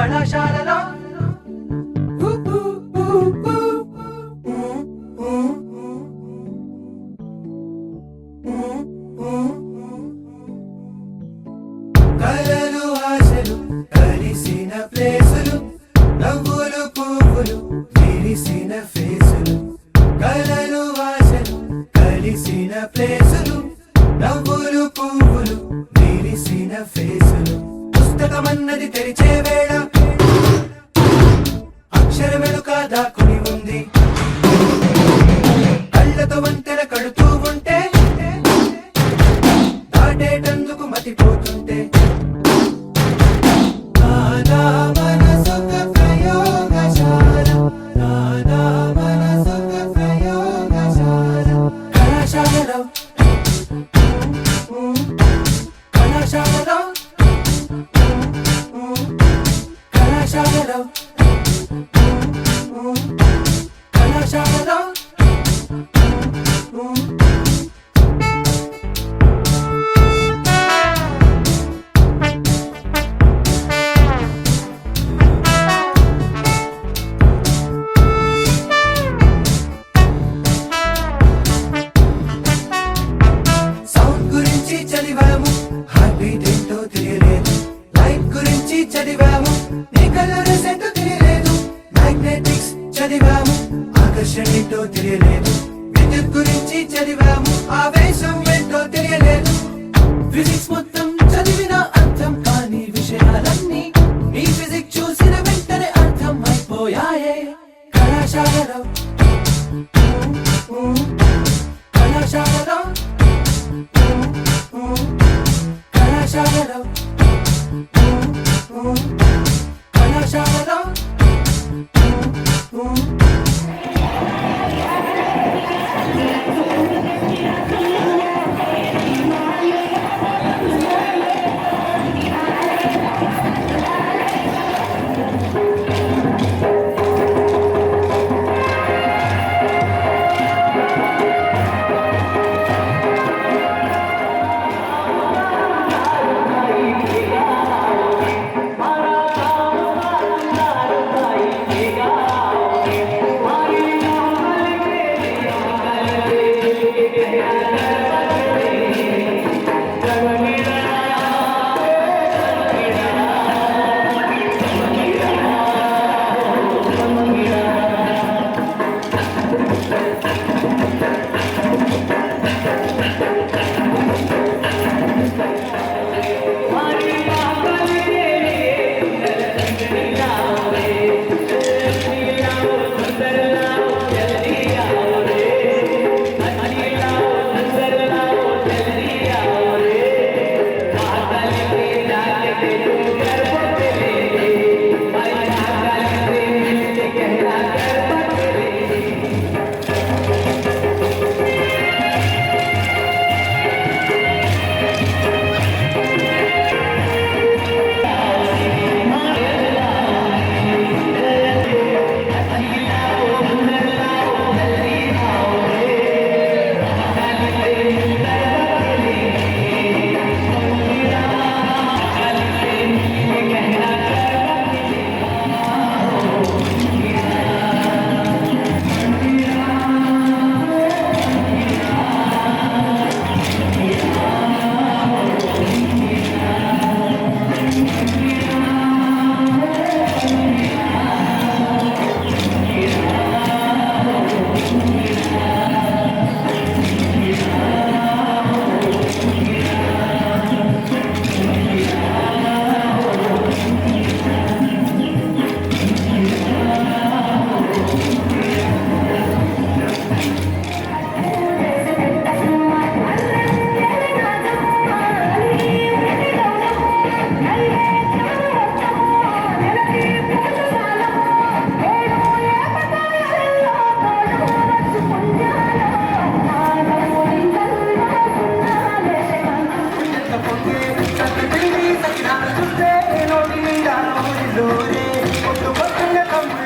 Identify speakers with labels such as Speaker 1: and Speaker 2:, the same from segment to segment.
Speaker 1: కళాశాలలో కలలు ఆశలు కలిసిన ప్లేసులు నవ్వులు పువ్వులు విరిసిన ఫేసులు కలలు ఆశలు కలిసిన ప్లేసులు నవ్వులు పువ్వులు విరిసిన ఫేసులు పుస్తకమన్నది తెరిచే వేళ అక్షరమెలుక దాక్కుని ఉంది కళ్ళతో వంతెన కడుతూ ఉంటే దాటేటందుకు మతిపోతుంటే నానా మనసొక ప్రయోగశాల నానా మనసొక ప్రయోగశాల కళాశాలలో కళాశాలలో కళాశాలలో కళాశాలలో సౌండ్ గురించి చదివాము హార్ట్ బీట్ ఏంటో తెలియలేదు లైట్ గురించి చదివాము నీ కలర్స్ ఏంటో తెలియలేదు మ్యాగ్నెటిక్స్ చదివాము ఆకర్షణ ఏంటో తెలియలేదు విద్యుత్ గురించి చదివాము ఆవేశం ఏంటో తెలియలేదు ఫిజిక్స్ మొత్తం చదివిన అర్థం కాని విషయాలన్నీ ఈ ఫిజిక్స్ చూసిన వెంటనే అర్థం అయిపోయాయే కళాశాలలో కళాశాలలో కళాశాలలో కళాశాలలో
Speaker 2: పల్లె పల్లె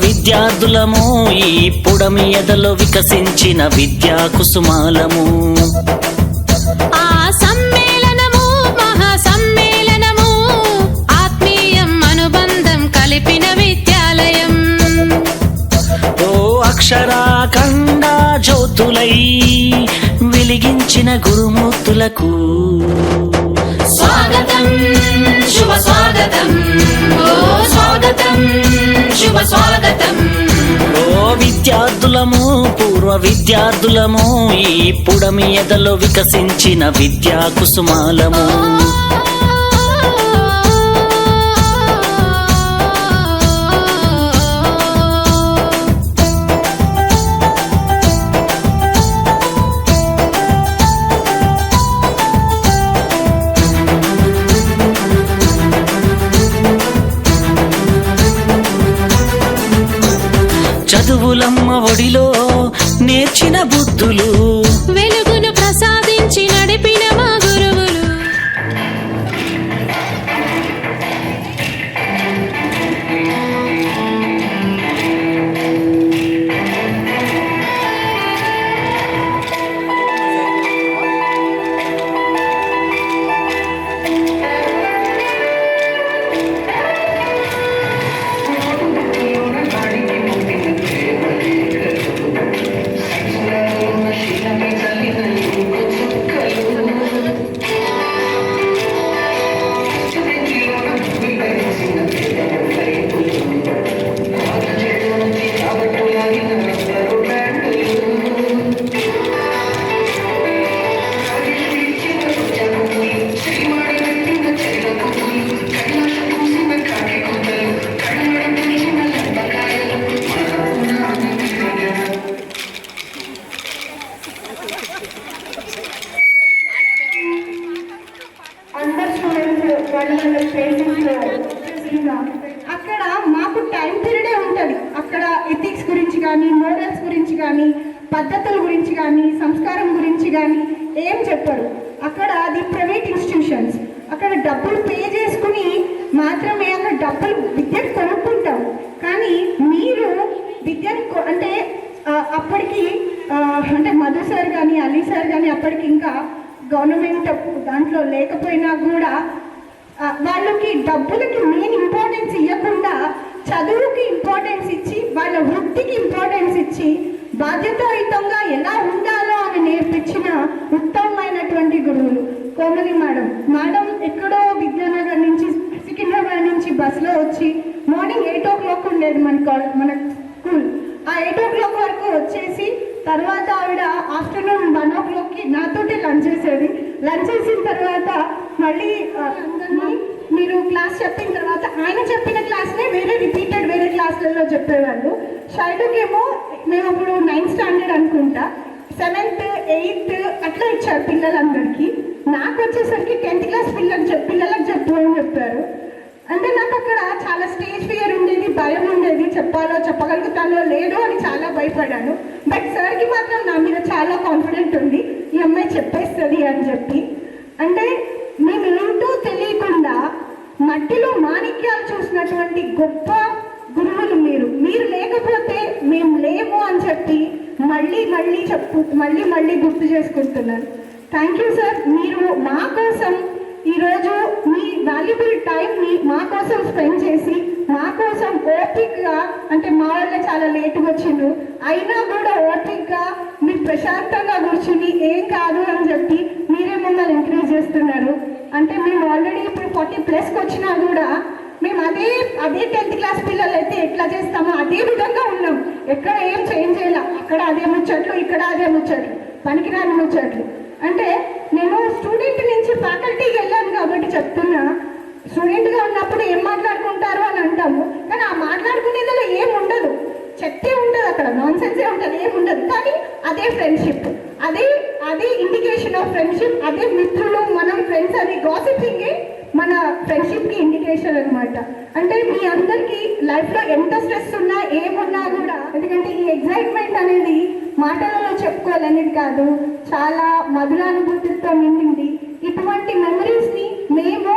Speaker 2: విద్యార్థులము ఈ పుడమి ఎదలో వికసించిన విద్యా కుసుమాలము.
Speaker 3: ఆ సమ్మేళనము మహా సమ్మేళనము ఆత్మీయం అనుబంధం కలిపిన విద్యాలయం.
Speaker 2: ఓ అక్షరాఖండ జ్యోతులై వెలిగించిన గురుమూర్తులకు
Speaker 3: స్వాగతం శుభ స్వాగతం, ఓ స్వాగతం శుభ స్వాగతం.
Speaker 2: ఓ విద్యార్థులము పూర్వ విద్యార్థులము ఈ పుడమి ఎదలో వికసించిన విద్యా కుసుమాలము. చదువులమ్మ ఒడిలో నేర్చిన బుద్ధులు,
Speaker 3: వెలుగును ప్రసాదించి నడిపిన మా గురువులు.
Speaker 4: అందరు స్టూడెంట్స్ వాళ్ళ అక్కడ మాకు టైం పీరియడే ఉంటుంది. అక్కడ ఎథిక్స్ గురించి కానీ, మోరల్స్ గురించి కానీ, పద్ధతుల గురించి కానీ, సంస్కారం గురించి కానీ ఏం చెప్పరు. అక్కడ అది ప్రైవేట్ ఇన్స్టిట్యూషన్స్. అక్కడ డబ్బులు పే చేసుకుని మాత్రమే అక్కడ డబ్బులు విద్యను కొనుక్కుంటాం. కానీ మీరు విద్యను అంటే అప్పటికి అంటే మధు సార్ కానీ, అలీ సార్ కానీ అప్పటికి ఇంకా గవర్నమెంట్ దాంట్లో లేకపోయినా కూడా వాళ్ళకి డబ్బులకి మెయిన్ ఇంపార్టెన్స్ ఇవ్వకుండా చదువుకి ఇంపార్టెన్స్ ఇచ్చి, వాళ్ళ వృత్తికి ఇంపార్టెన్స్ ఇచ్చి, బాధ్యతాయుతంగా ఎలా ఉండాలో అని నేర్పించిన ఉత్తమమైనటువంటి గురువులు కోమలి మేడం. మేడం ఎక్కడో విద్యానగర్ నుంచి సికింద్రాబాద్ నుంచి బస్సులో వచ్చి మార్నింగ్ 8 o'clock ఉండేది మన స్కూల్. ఆ 8 o'clock వరకు వచ్చేసి తర్వాత ఆవిడ ఆఫ్టర్నూన్ 1 o'clockకి నాతోటి లంచ్ చేసేది. లంచ్ చేసిన తర్వాత మళ్ళీ మీరు క్లాస్ చెప్పిన తర్వాత ఆయన చెప్పిన క్లాస్నే వేరే క్లాసులలో చెప్పేవాళ్ళు. షైలుకేమో మేము అప్పుడు 9th standard అనుకుంటా, 7th 8th అట్లా ఇచ్చారు పిల్లలందరికీ. నాకు వచ్చేసరికి 10th class పిల్లలకు చెప్పు అని చెప్పారు. అంటే నాకు అక్కడ చాలా స్టేజ్ ఫియర్ ఉండేది, భయం ఉండేది, చెప్పగలుగుతానో లేదో అని చాలా భయపడాను. బట్ సార్కి మాత్రం నా మీద చాలా కాన్ఫిడెంట్ ఉంది, ఈ అమ్మాయి చెప్పేస్తుంది అని చెప్పి. అంటే మేము ఏంటో తెలియకుండా మట్టిలో మాణిక్యాలు చూసినటువంటి గొప్ప గురువులు మీరు లేకపోతే మేము లేము అని చెప్పి మళ్ళీ గుర్తు చేసుకుంటున్నాను. Thank you sir. మీరు మా కోసం ఈరోజు మీ వాల్యుబుల్ టైంని మా కోసం స్పెండ్ చేసి, మా కోసం ఓపిక్గా, అంటే మా వల్ల చాలా లేటుగా వచ్చిండ్రు అయినా కూడా ఓపిక్గా మీరు ప్రశాంతంగా కూర్చుని ఏం కాదు అని చెప్పి మీరే మమ్మల్ని ఎంకరేజ్ చేస్తున్నారు. అంటే మేము ఆల్రెడీ ఇప్పుడు 40+ వచ్చినా కూడా మేము అదే 10th class పిల్లలు అయితే ఎట్లా చేస్తామో అదే విధంగా ఉన్నాం. ఎక్కడ ఏం చేంజ్ చేయాల, అక్కడ అదే ముచ్చట్లు, ఇక్కడ అదే ముచ్చట్లు, పనికిరాని ముచ్చట్లు. అంటే నేను స్టూడెంట్ నుంచి ఫ్యాకల్టీకి వెళ్ళాను కాబట్టి చెప్తున్నా, స్టూడెంట్గా ఉన్నప్పుడు ఏం మాట్లాడుకుంటారు అని అంటాము, కానీ ఆ మాట్లాడుకునేదిలో ఏం ఉండదు, చెప్తే ఉంటుంది, అక్కడ నాన్ సెన్సే ఉంటుంది, ఏం ఉండదు. కానీ అదే ఫ్రెండ్షిప్, అదే ఇండికేషన్ ఆఫ్ ఫ్రెండ్షిప్, అదే మిత్రులు, మనం ఫ్రెండ్స్, అది గాసిపింగే మన ఫ్రెండ్షిప్కి ఇండికేషన్ అనమాట. అంటే మీ అందరికీ లైఫ్లో ఎంత స్ట్రెస్ ఉన్నా ఏమున్నా కూడా, ఎందుకంటే ఈ ఎగ్జైట్మెంట్ అనేది మాటలలో చెప్పుకోవాలనేది కాదు, చాలా మధురానుభూతితో నిండింది. ఇటువంటి మెమరీస్ని మేము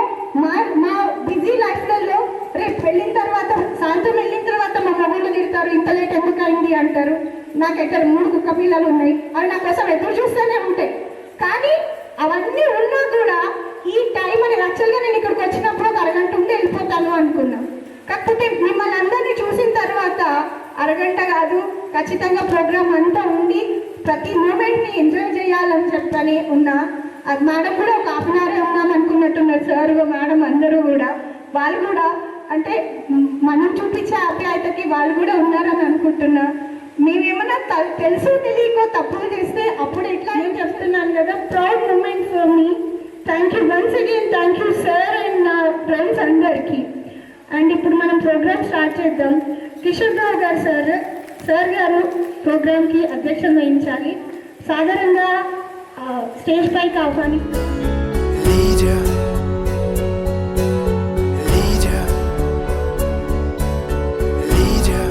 Speaker 4: మా బిజీ లైఫ్లలో రేపు వెళ్ళిన తర్వాత, సాయంత్రం వెళ్ళిన తర్వాత మా మొబైల్ తిడతారు, ఇంత లేట్ ఎందుకు అయింది అంటారు. నాకు ఎక్కడ 3 కుక్క పిల్లలు ఉన్నాయి, అవి నా కోసం ఎదురు చూస్తూనే ఉంటాయి. కానీ అవన్నీ ఉన్నా కూడా ఈ టైం అనేది యాక్చువల్గా నేను ఇక్కడికి వచ్చినప్పుడు ఒక అరగంట ఉండి వెళ్ళిపోతాను అనుకున్నాను. కాకపోతే మిమ్మల్ని అందరినీ చూసిన తర్వాత అరగంట కాదు, ఖచ్చితంగా ప్రోగ్రామ్ అంతా ఉండి ప్రతి మూమెంట్ని ఎంజాయ్ చేయాలని చెప్పని ఉన్నా. అది మేడం కూడా ఒక హాఫ్ అన్ అవర్ ఉన్నాం అనుకున్నట్టున్నారు, సార్ మేడం అందరూ కూడా. వాళ్ళు కూడా అంటే మనం చూపించే ఆప్యాయతకి వాళ్ళు కూడా ఉన్నారని అనుకుంటున్నా. మేమేమన్నా తెలుసు తెలియకో తప్పులు చేస్తే అప్పుడు ఎట్లా నేను చెప్తున్నాను కదా, proud moment for me. Thank you once again, thank you sir and నా ఫ్రెండ్స్ అందరికీ. అండ్ ఇప్పుడు మనం ప్రోగ్రామ్ స్టార్ట్ చేద్దాం. కిషోర్ రావు గారు సార్ గారు ప్రోగ్రామ్కి అధ్యక్షత వహించాలి. సాధారణంగా స్టేజ్ పైకి ఆహ్వానిస్తారు.
Speaker 1: Leader, leader, leader.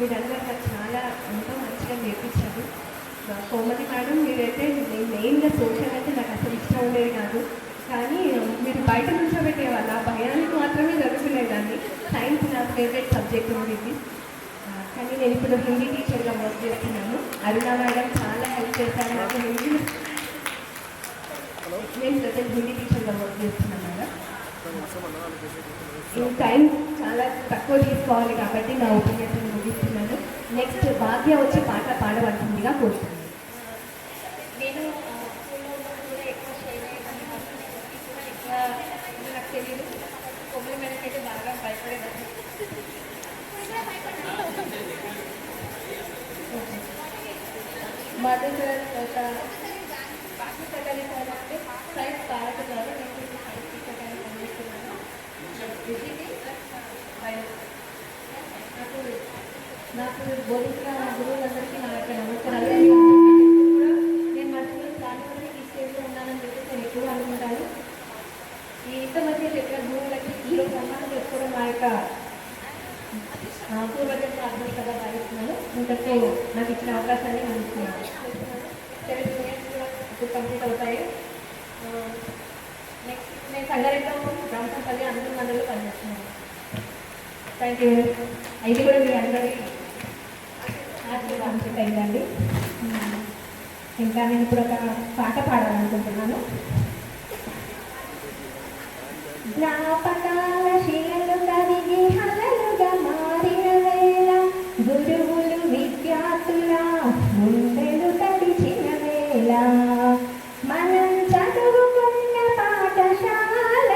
Speaker 5: మీరందరూ నాకు చాలా ఎంతో మంచిగా నేర్పించారు. కోమతి మేడం, మీరైతే మెయిన్గా సోషల్ అంటే నాకు అసలు ఇష్టం ఉండేది కాదు, కానీ మీరు బయట నుంచోబెట్టేవాళ్ళు, ఆ భయానికి మాత్రమే జరుగుతులేదండి. సైన్స్ నా ఫేవరెట్ సబ్జెక్ట్ ఉండేది. కానీ నేను ఇప్పుడు హిందీ టీచర్గా వర్క్ చేస్తున్నాను. అరుణ మేడం చాలా హెల్ప్ చేశారు నాకు. నేను ప్రజెంట్ హిందీ టీచర్గా వర్క్ చేస్తున్నాను మేడం. ఈ టైం చాలా తక్కువ తీసుకోవాలి కాబట్టి నా ఒపీనియన్ ముగిస్తున్నాను. నెక్స్ట్ భాగ్య వచ్చి పాట పాడవలసిందిగా కోరుతున్నాను.
Speaker 6: నేను స్కూల్లో ఉన్నప్పుడు కూడా ఎక్కువ చేయలేదని, కూడా ఎక్కువ నాకు తెలియదు. కొమ్మలి మేడం అయితే బాగా భయపడేదాన్ని. మధు సార్ ఒక బాకీ సగలి సార్ అంటే సైన్స్ పాడుతున్నారు. నేను సైన్స్ టీచర్గా పనిచేస్తున్నాను. నాకు బోధించిన గురువులందరికీ నా యొక్క నమస్కారాలు. నేను మధ్యలో ప్రాంతంలో ఈ స్టేజ్లో ఉన్నానని చెప్పి నేను ఎప్పుడూ అనుకుంటాను. ఈ ఇంతమంది చెప్పిన గురువులకి ఈరోజు సన్మానం చేసుకోవడం మా యొక్క పూర్వజన్మ అదృష్టంగా భావిస్తున్నాను. ఇంతకు నాకు ఇచ్చిన అవకాశాన్ని అందిస్తున్నాను. 7 years ఇప్పుడు కంప్లీట్ అవుతాయి. నెక్స్ట్ నేను సంగారెడ్డిలో రామసంపల్లి అందరూ మండలిలో పనిచేస్తున్నాను. Thank you. ఇది కూడా మీ అందరి ఆశీర్వాదం అయిందండి. ఇంకా నేను ఇప్పుడు ఒక పాట పాడాలనుకుంటున్నాను. జ్ఞాపకాల శిలలు కరిగి హలలుగా మారిన వేళ, గురువులు విద్యార్థుల గుండెలు తడిచిన వేళ, మనం చదువుకున్న పాఠశాల,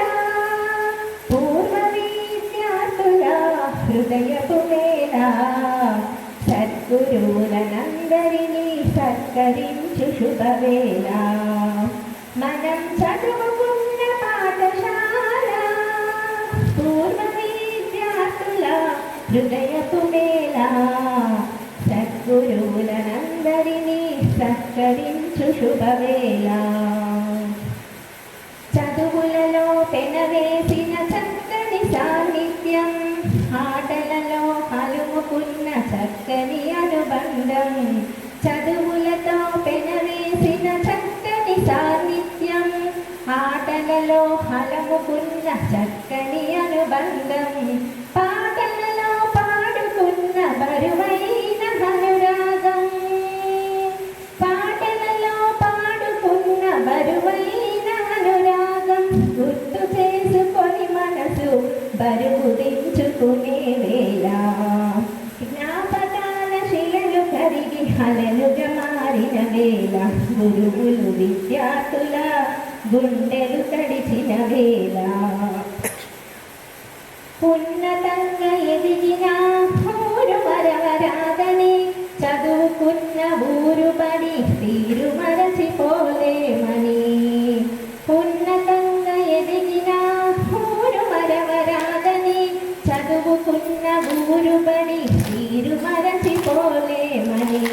Speaker 6: పూర్వ విద్యార్థుల హృదయపు వేళ, సద్గురువులనందరినీ సత్కరించు శుభవేళ, మనం చదువుకున్న పాఠశాల, పూర్వ విద్యార్థుల హృదయపు వేళ, సద్గురువులనందరినీ సత్కరించు శుభవేళ, చదువులలో పెనవేసిన చక్కని సాన్నిధ్యం, ఆటలలో అలుముకున్న చక్కని అనుబంధం, చదువులతో పెనవేసిన చక్కని సాన్నిధ్యం, ఆటలలో అలుముకున్న చక్కని అనుబంధం, పాటలలో పాడుకున్న బరువైన అనురాగం, పాటలలో పాడుకున్న బరువైన అనురాగం, గుర్తు చేసుకొని మనసు బరువు దించుకునే వేళ, జ్ఞాపకాల శిలలు కరిగి హలలుగా మారిన వేళ, గురువులు విద్యార్థుల గుండెలు తడిచిన వేళ, ఉన్నతంగా ఎదిగిన ఊరు మరవరాదని, చదువుకున్న ఊరు పడి తీరు మరచిపోలేమని, ఉన్నతంగా ఎదిగిన ఊరు మరవరాదని, చదువుకున్న ఊరు పడి తీరు మరచిపోలేమని,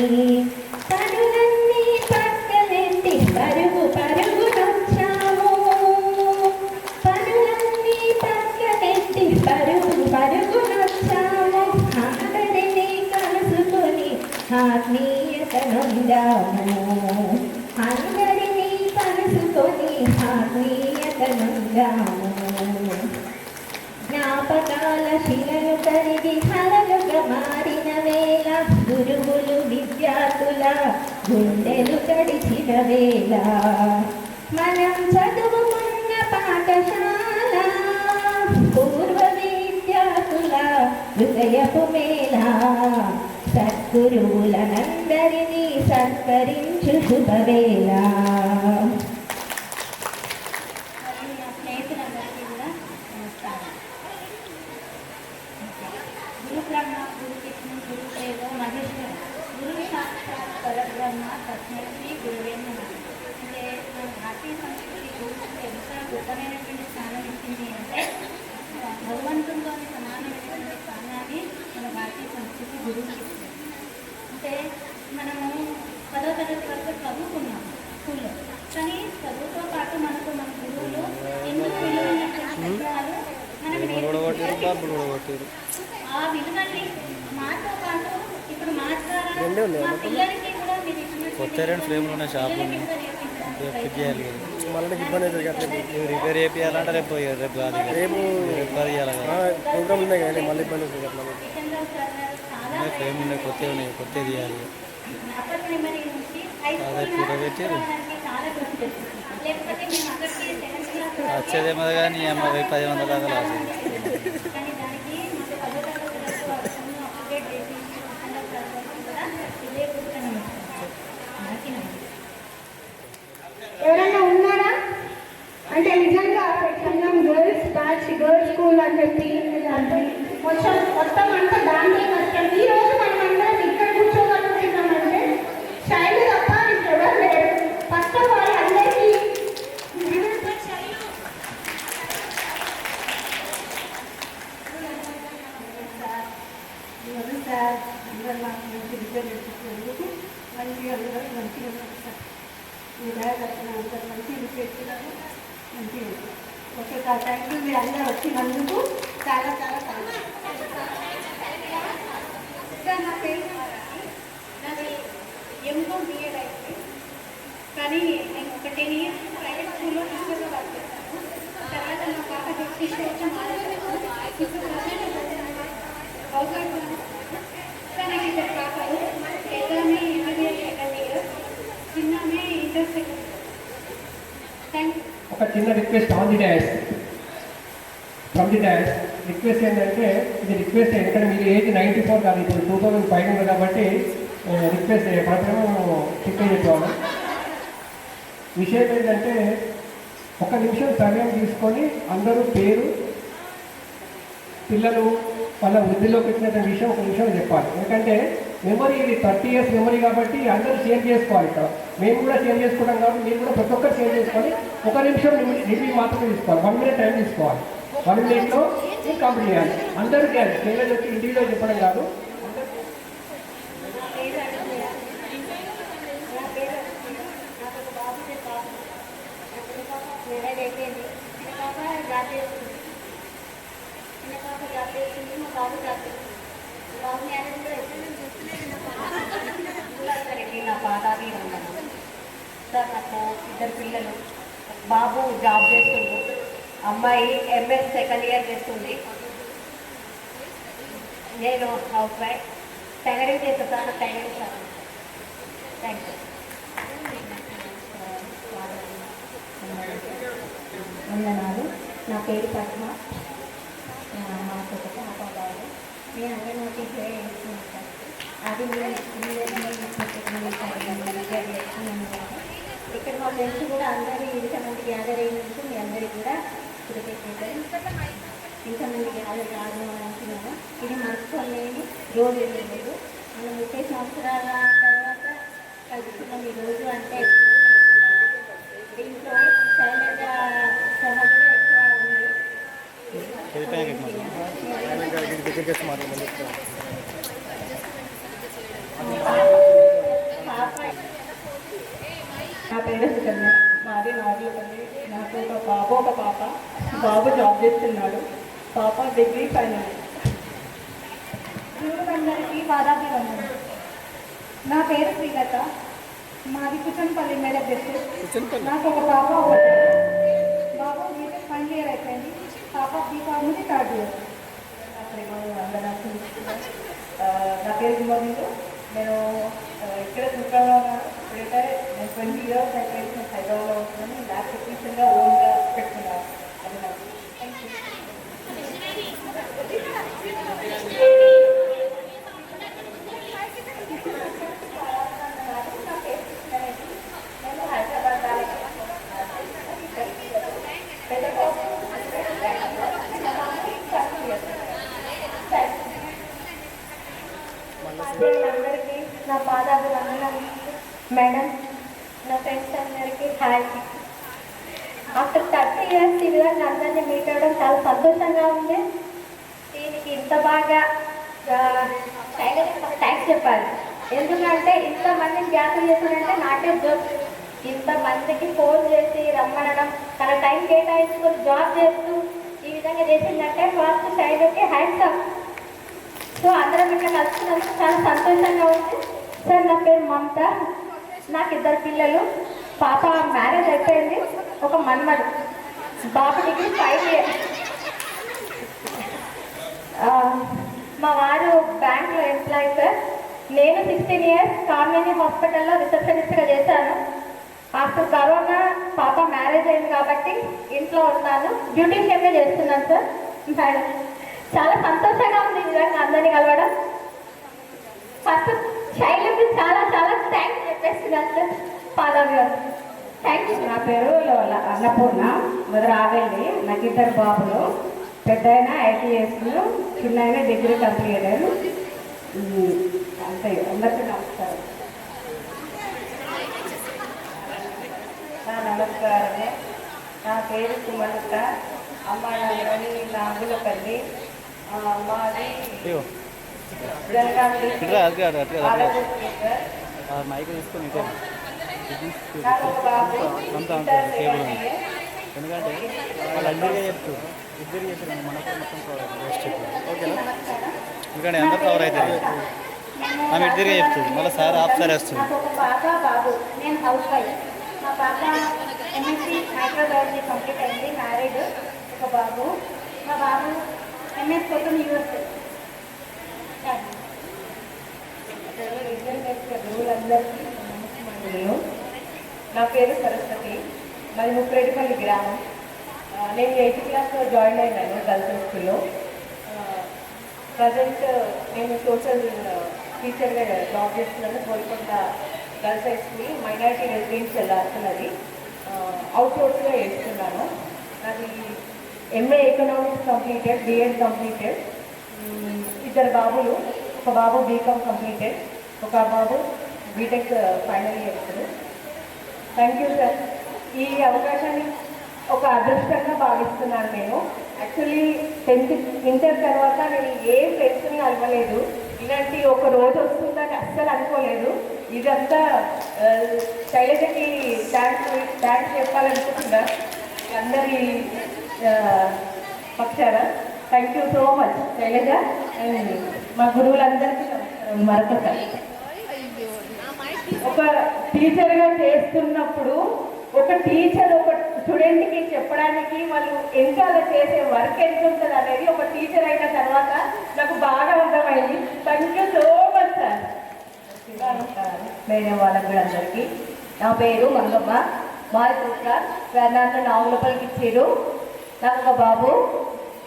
Speaker 6: ఆత్మీయతనుందాము. జ్ఞాపకాల శిలలు కరిగి కలలుగా మారిన వేళ గురువులు విద్యార్థుల గుండెలు తడిచిన వేళ మనం చదువుకున్న పాఠశాల పూర్వ విద్యార్థుల హృదయపు మేళ సద్గురువులనందరినీ సత్కరించు శుభవేళ. స్నేహితులందరికీ కూడా నమస్కారం. గురు బ్రహ్మ గురు విష్ణు గురు దేవో మహేశ్వర గురు సాక్షాత్ పరబ్రహ్మ తస్మై శ్రీ గురువే నమః. అంటే మన భారతీయ సంస్కృతి గురువుకు ఎంత గొప్పమైనటువంటి స్థానం ఇచ్చింది అంటే భగవంతుడిలోని సమానమైనటువంటి స్థానాన్ని మన భారతీయ సంస్కృతి గురువుకి ఇచ్చింది. అంటే మనము 10వ తరగతి వరకు చదువుకున్నాము స్కూల్లో, కానీ చదువుతో పాటు మనకు మన గురువులు ఎన్నో విలువైనటువంటి సత్యాలు మనకు నేర్పించారు. ఆ విలువల్ని మాతో పాటు ఇప్పుడు మా ద్వారా మా పిల్లలకి కూడా మీరు
Speaker 7: రిపేర్ చేయాలంటే రేపు కాదు, రేపు చేయాలి కదా, ప్రోగ్రామ్ ఉన్నాయి కానీ మళ్ళీ ఇబ్బంది అవుతుంది కదా. ఫ్రేమ్ ఉన్నాయి, కొత్త తీయాలి. వచ్చేదేమో కానీ 1000 దాకా లాస్.
Speaker 4: ఎవరైనా ఉన్నారా అంటే నిజంగా పెట్టినాం గర్ల్స్ బ్యాచ్ గర్ల్స్ స్కూల్ అని చెప్పి మొత్తం అంతా దాంట్లో కష్టం. ఈ రోజు మనం అందరం ఇక్కడ కూర్చోగలుగుతున్నామంటే శైలి తప్ప ఎవరు లేరు. ఫస్ట్ ఆఫ్ ఆల్ అందరికీ
Speaker 5: మంచిగా ఓకే సార్, థ్యాంక్ యూ. మీరు అందరూ వచ్చినందుకు చాలా చాలా థ్యాంక్స్. నా పేరు నాది M.Com B.Ed అయింది, కానీ నేను ఒక 10 years ప్రైవేట్ స్కూల్లో టీచర్గా వర్క్ చేస్తాను. తర్వాత నా పాప హెచ్పీసీ వచ్చి ఇప్పుడు హౌస్ వైఫ్ సార్. నాకు ఇద్దరు పాపలు, పెద్దమే ఇంటర్మీడియట్ సెకండ్ ఇయర్, చిన్నమే ఇంటర్ సెకండ్. Thank you.
Speaker 8: ఒక చిన్న request on the dash from the dash request ఏంటంటే, ఇది రిక్వెస్ట్ ఎందుకంటే మీరు ఏజ్ 94 కాదు, ఇప్పుడు 2005 ఉంది కాబట్టి రిక్వెస్ట్ పడతాము చిక్క చెప్పాను. విషయం ఏంటంటే ఒక నిమిషం సమయం తీసుకొని అందరూ పేరు, పిల్లలు వాళ్ళ వృద్ధిలోకి వచ్చినటువంటి విషయం ఒక నిమిషం చెప్పాలి. ఎందుకంటే మెమరీ ఇది 30 years మెమరీ కాబట్టి అందరూ షేర్ చేసుకోవాలి. ఇక్కడ మేము కూడా షేర్ చేసుకుంటాం కాబట్టి మీరు కూడా ప్రతి ఒక్కరు షేర్ చేసుకొని ఒక నిమిషం రివ్యూ మాత్రమే తీసుకోవాలి. 1 minute టైం తీసుకోవాలి. 1 minuteలో కంప్లీట్ చేయాలి. అందరూ చేయాలి. పిల్లలు వచ్చి ఇంటిలో చెప్పడం కాదు.
Speaker 6: నా పాదాది ఉన్నాను సార్. నాకు ఇద్దరు పిల్లలు, బాబు జాబ్ చేస్తుంది, అమ్మాయి MS సెకండ్ ఇయర్ చేస్తుంది. నేను హౌస్ వైఫ్, టైలరింగ్ చేస్తాను సార్. నాకు టైలరింగ్ సార్. Thank you. వందనాలు. నా పేరు పద్మ, మాకు ఒక పాప బాబు. నేను అంగన్వాడీ సేవ చేస్తున్నాను సార్. అది ఇక్కడ మా ఫ్రెండ్స్ కూడా అందరూ ఇంతమంది గ్యాదర్ అయినందుకు మీ అందరికీ కూడా కృతజ్ఞతలు. ఇంతమంది గ్యాదర్ కాదు అంటున్నాను. ఇది మర్చిపోలేని రోజు లేదు. మనం 30 సంవత్సరాల తర్వాత కలుసుకున్నాం ఈ రోజు. అంటే దీంట్లో శైలజ శ్రమ కూడా ఎక్కువ ఉంది.
Speaker 5: నా పేరు సుకన్య, మాది నాగులపల్లి. నాకు ఒక బాబు ఒక పాప. బాబు జాబ్ చేస్తున్నాడు, పాప డిగ్రీ ఫైనల్. గురువులందరికీ పాదాభివందనం. నా పేరు శ్రీలత,
Speaker 4: మాది కుచన్పల్లి మేడం నాకు ఒక పాప బాబు బీటెక్ ఫైనల్ ఇయర్ అయిపోయింది. పాప బీకామ్ది థర్డ్ ఇయర్.
Speaker 6: నా పేరు గోవిందు. నేను ఇక్కడ చుట్టాలో ఇప్పుడైతే నేను 20 years అయిపోయింది. నేను హైదరాబాద్లో ఉంటున్నాను. ల్యాబ్ టెక్నీషియన్గా ఓన్గా పెట్టుకున్నాను. అది నాకు నేను హైదరాబాద్ అందరికీ నా పాదాభివందనం. మేడం, నా ఫ్రెండ్స్ అందరికీ హాయ్. ఆఫ్టర్ 30 years ఈ విధంగా అందరినీ మీట్ అవ్వడం చాలా సంతోషంగా ఉంది. దీనికి ఇంత బాగా థ్యాంక్స్ చెప్పాలి. ఎందుకంటే ఇంతమందిని గ్యాదర్ చేశానంటే నాకే జోక్. ఇంతమందికి ఫోన్ చేసి రమ్మనడం, తన టైం కేటాయించుకొని జాబ్ చేస్తూ ఈ విధంగా చేసిందంటే ఫస్ట్ శైలికి హ్యాండ్స్ అప్. సో అందరం ఇట్లా కలుసుకున్నందుకు చాలా సంతోషంగా ఉంది. సార్, నా పేరు మమత. నాకు 2 పిల్లలు. పాప మ్యారేజ్ అయిపోయింది. ఒక మన్మడు. బాబు డిగ్రీ 5 years. మా వారు బ్యాంక్లో ఎంప్లాయీ సార్. నేను 16 years కామినేని హాస్పిటల్లో రిసెప్షనిస్ట్గా చేశాను. ఆఫ్టర్ కరోనా పాప మ్యారేజ్ అయింది కాబట్టి ఇంట్లో ఉన్నాను. బ్యూటీషియన్గా చేస్తున్నాను సార్. మేడం, చాలా సంతోషంగా ఉంది ఈ విధంగా అందరినీ కలవడం. ఫస్ట్ శైలికి చాలా చాలా థ్యాంక్స్ చెప్పేస్తున్నాను సార్. పాదాభి గారు థ్యాంక్ యూ.
Speaker 4: నా పేరు అన్నపూర్ణ రావేలి. నాకు 2 బాబులు. పెద్ద అయినా ITS, చిన్న అయినా డిగ్రీ కంప్లీట్ అయ్యారు. అంతే. అందరికీ నమస్కారం.
Speaker 6: నమస్కారము. నా పేరు సుమలత. అమ్మ నాన్నని నాగులపల్లి. మాది జనగాం
Speaker 7: మైక్ తీసుకొని
Speaker 6: నాకు ఒక బాబు.
Speaker 7: ఎందుకంటే వాళ్ళందరికీ చెప్తారు, ఇద్దరు చెప్పారు, మనకు మొత్తం ఓకేనా? ఎందుకంటే అందరూ కవర్ అవుతుంది. ఆమె ఇద్దరిగా చెప్తుంది, మళ్ళీ సార్ ఆఫ్ సార్ వేస్తుంది.
Speaker 6: నాకు ఒక పాప, బాబు. నేను హౌస్ వైఫ్. మా పాప MSc మైక్రోబయాలజీ కంప్లీట్ అయింది. మ్యారీడ్. ఒక బాబు. మా బాబు MS కోసం USA. గురువులందరికీ నమస్కారములు. నా పేరు సరస్వతి. మరి ముప్పరేటిపల్లి గ్రామం. నేను 8th class జాయిన్ అయినాను గర్ల్స్ స్కూల్లో. ప్రజెంట్ నేను సోషల్ టీచర్గా జాబ్ చేస్తున్నాను. Golconda girls high school minority residential వస్తున్నది. అవుట్సోర్స్గా చేస్తున్నాను. నాది MA economics completed, B.Ed completed. 2 బాబులు. ఒక బాబు B.Com కంప్లీటెడ్, ఒక బాబు BTech final year. Thank you sir. ఈ అవకాశాన్ని ఒక అదృష్టంగా భావిస్తున్నాను నేను. యాక్చువల్లీ 10th ఇంటర్ తర్వాత నేను ఏ ఫ్రెండ్స్ని కలవలేదు. ఇలాంటి ఒక రోజు వస్తుందని అస్సలు అనుకోలేదు. ఇదంతా శైలజకి థ్యాంక్స్ చెప్పాలనుకుంటున్నా అందరి పక్షాన. Thank you so much Shailaja. And మా గురువులందరికీ మరొకసారి. ఒక టీచర్గా చేస్తున్నప్పుడు ఒక టీచర్ ఒక స్టూడెంట్కి చెప్పడానికి వాళ్ళు ఎంత చేసే వర్క్ ఎంత ఉంటుంది అనేది ఒక టీచర్ అయిన తర్వాత నాకు బాగా అర్థమైంది. Thank you so much sir. వేరే వాళ్ళకి కూడా అందరికీ. నా పేరు మంగమ్మ. మాది పుట్ట. నన్ను నాగులపల్లికి ఇచ్చారు. నాకు ఒక బాబు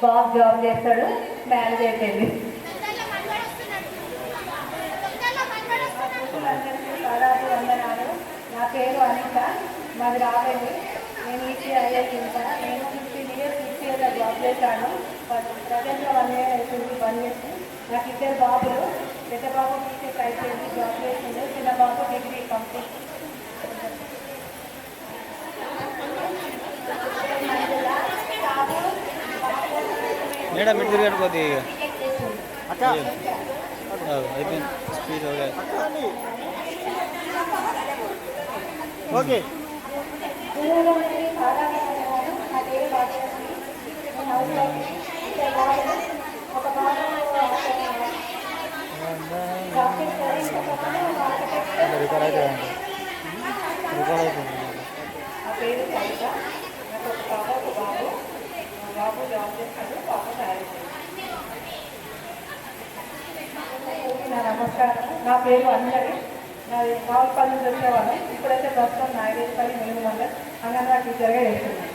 Speaker 6: జాబ్ చేస్తాడు. మ్యారేజ్ అయిపోయింది. దాదాపు వందనాలు. నా పేరు అనిత. మాది రావేలి. నేను IIT ఉంటాను. నేను 15 years జాబ్ చేశాను. ప్రజెంట్గా 1 year అవుతుంది పని చేసి. నాకు 2 బాబులు. పెద్ద బాబు బీటెక్ అయిపోయింది, జాబ్ చేసింది. చిన్న బాబు డిగ్రీ కంప్లీట్.
Speaker 7: మేడం ఇద్దరు కట్టుకోద్ది అయిపోయింది. Speed okay.
Speaker 6: రిపేర్ అయితే
Speaker 7: రికార్డ్ అవుతుంది.
Speaker 6: నా పేరు కవిత. నాకు ఒక పాప ఒక బాబు. మా బాబు జాబ్ చేస్తాడు, పాప మ్యారేజ్ నా నమస్కారం. నా పేరు అంజలి. నాది నాలుపల్లి నుంచి వచ్చేవాళ్ళం. ఇప్పుడైతే ప్రస్తుతం నాగేశ్వరి నేను మండలం అంగన్వాడీ టీచర్గా చేస్తున్నాను.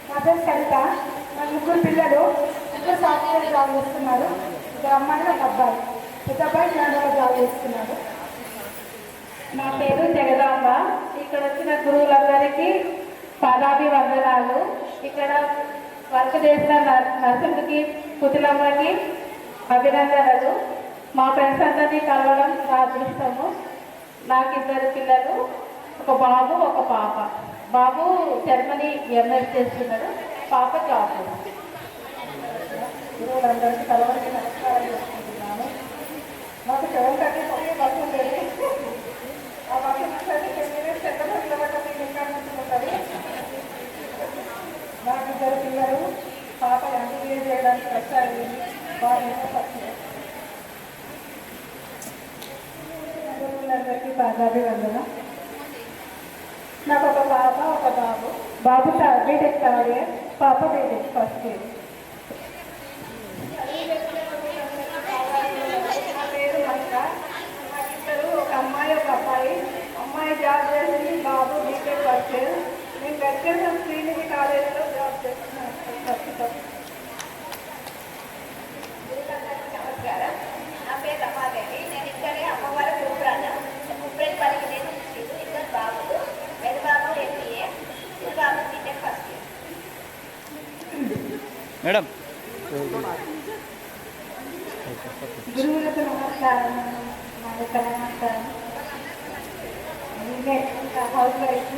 Speaker 4: నా పేరు కవిత. నా ముగ్గురు పిల్లలు ఇద్దరు సాఫ్ట్వేర్ జాబ్ చేస్తున్నారు. ఇద్దరు అమ్మాయిలు ఒక అబ్బాయి. పెద్ద అబ్బాయి కెనడాలో జాబ్ చేస్తున్నాడు.
Speaker 6: నా పేరు జగదాంబ. ఇక్కడ వచ్చిన గురువులందరికీ పాదాభివందనాలు. ఇక్కడ వర్క్ చేసిన నర్సులకి కుతులమ్మకి అభినందనలు. మా ఫ్రెండ్స్ అందరినీ కలవడం నా అదృష్టము. నాకు ఇద్దరు పిల్లలు, ఒక బాబు ఒక పాప. బాబు జర్మనీ ఎంఎస్ చేస్తున్నాడు, పాప జాబ్ చేస్తుంది. గురువులందరికీ కలవడానికి నమస్కారం చేసుకుంటున్నాను. మాకు 7:30 బస్సు ఉండేది. ఆ బస్సు నుంచి 10 minutes చెత్తపట్టి ఎక్కడ నుంచి ఉంటుంది. నాకు ఇద్దరు పిల్లలు, పాప ఎంబీఏ చేయడానికి వచ్చాయి. బాగా పరిచయం. గురువులందరికీ పాదాభివందనం. నాకు ఒక పాప ఒక బాబు. బాబు బీటెక్ థర్డ్ ఇయర్, పాప బీటెక్ ఫస్ట్ ఇయర్. నా పేరు మహిళ. నాకు ఇద్దరు, ఒక అమ్మాయి ఒక అబ్బాయి. అమ్మాయి జాబ్ చేసింది, బాబు బీటెక్ ఫస్ట్ ఇయర్. నేను వెంకటేశ్వర శ్రీనిధి కాలేజీలో జాబ్ చేస్తున్నాను ప్రస్తుతం.
Speaker 9: నమస్కారం. నా పేరు రమాదేవి. నేను ఇక్కడే అమ్మవారి సూత్రాన్ని ముప్పేపల్లికి నేను ఇద్దరు బాబులు. పెద్ద బాబు ఎంబీఏ, చిన్న బాబు బీటెక్ ఫస్ట్ ఇయర్.
Speaker 7: మేడం
Speaker 6: గురువులకు నమస్కారం. మా యొక్క నమస్కారం. నేనే హౌస్ వైఫ్.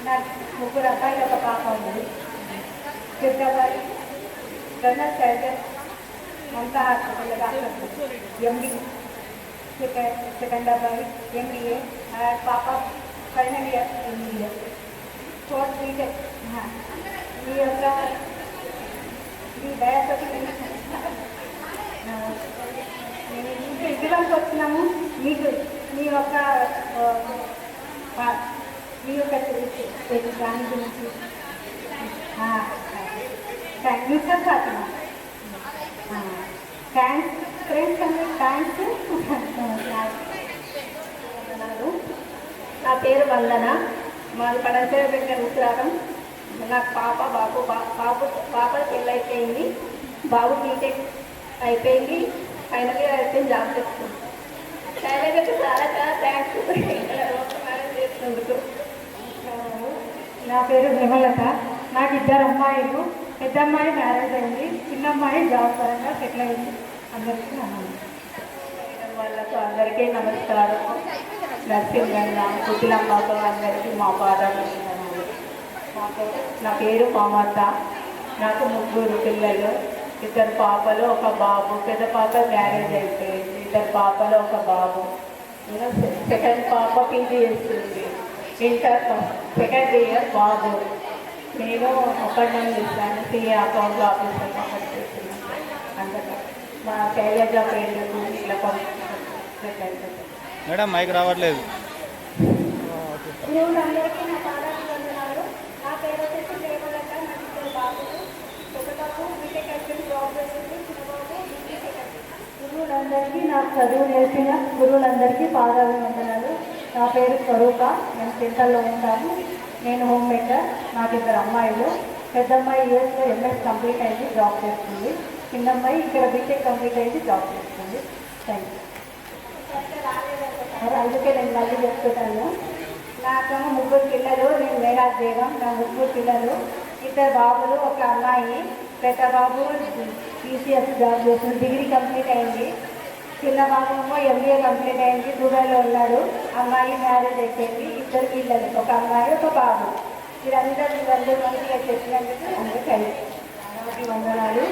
Speaker 6: నాకు ముగ్గురు అబ్బాయిలు ఒక పాప ఉంది. పెద్ద అబ్బాయి general surgeon, Mamata hospital doctor, MD. Second అబ్బాయి ఎంబీఏ, పాప final year MBA, fourth BTech. ఈ యొక్క ఈ దయతోటి నేను ఇంటి ఇంటిలోకి వచ్చినాము. మీకు మీ యొక్క దాని గురించి థ్యాంక్స్ ఫ్రెండ్స్ అండి. థ్యాంక్స్. నా పేరు వందన. మాది పడంచేరు పెట్టిన ఉత్తరారం. నాకు పాప బాబు. పాప పెళ్ళి అయిపోయింది, బాబు బీటెక్ అయిపోయింది, ఫైనల్ ఇయర్ అయిపోయింది, జాబ్ చేస్తుంది. శైలజకి చాలా చాలా థ్యాంక్స్ చేస్తున్నందుకు. నా పేరు విమలత. నాకు ఇద్దరు అమ్మాయిలు. పెద్ద అమ్మాయి మ్యారేజ్ అయింది, చిన్న అమ్మాయి జాబ్ పరంగా సెటిల్ అయింది. అందరికీ వాళ్ళకు అందరికీ నమస్కారం. నరసింహ కుటిలమ్మకు అందరికీ మా పాదాభివందనాలు. నా పేరు మమత. నాకు ముగ్గురు పిల్లలు, ఇద్దరు పాపలు ఒక బాబు. పెద్ద పాప మ్యారేజ్ అయిపోయింది, ఇద్దరు పాపలు ఒక బాబు. నేను సెకండ్ పాప పీజీ చేస్తుంది, ఇంటర్ సెకండ్ ఇయర్ బాబు. నేను అపాయింట్మెంట్ చేస్తాను, సిఏ అకౌంట్ ఆఫీసర్ చేస్తున్నాను. అందరూ మా శైలజ పేర్లకు ఇట్లా
Speaker 7: మేడం మైక్ రావట్లేదు.
Speaker 6: గురువులందరికీ నా పాదాభివందనాలు. నా పేరు వచ్చేసి దేవలత. నాకు ఇద్దరు బాబులు, ఒక బాబు బీటెక్ అయిపోయింది, జాబ్ చేస్తుంది, చిన్న బాబు డిగ్రీ సెకండ్. గురువులందరికీ నాకు చదువు నేర్పిన గురువులందరికీ పాదాభివందనాలు. నా పేరు స్వరూప. నేను సెంటర్లో ఉంటాను. నేను హోమ్ మేకర్. నాకు ఇద్దరు అమ్మాయిలు. పెద్ద అమ్మాయి యూఎస్లో ఎంఎస్ కంప్లీట్ అయింది, జాబ్ చేస్తుంది. చిన్న అమ్మాయి ఇక్కడ బీటెక్ కంప్లీట్ అయింది, జాబ్ చేస్తుంది. Thank you. అందుకే నేను మళ్ళీ చెప్తున్నాను. నాకేమో ముగ్గురు పిల్లలు. నేను మేరాజ్ బేగం. నా ముగ్గురు పిల్లలు, ఇద్దరు బాబులు, ఒక అమ్మాయి. పెద్ద బాబు టీసీఎస్ జాబ్ చేస్తుంది, డిగ్రీ కంప్లీట్ అయింది. చిన్న బాబు ఏమో ఎంబీఏ కంప్లీట్ అయింది, దుబాయ్లో ఉన్నాడు. అమ్మాయి మ్యారేజ్ అయిపోయింది, ఇద్దరు పిల్లలు, ఒక అమ్మాయి ఒక బాబు. వీరందరూ మంచిగా చెప్పినందుకు అందరికీ వందనాలు.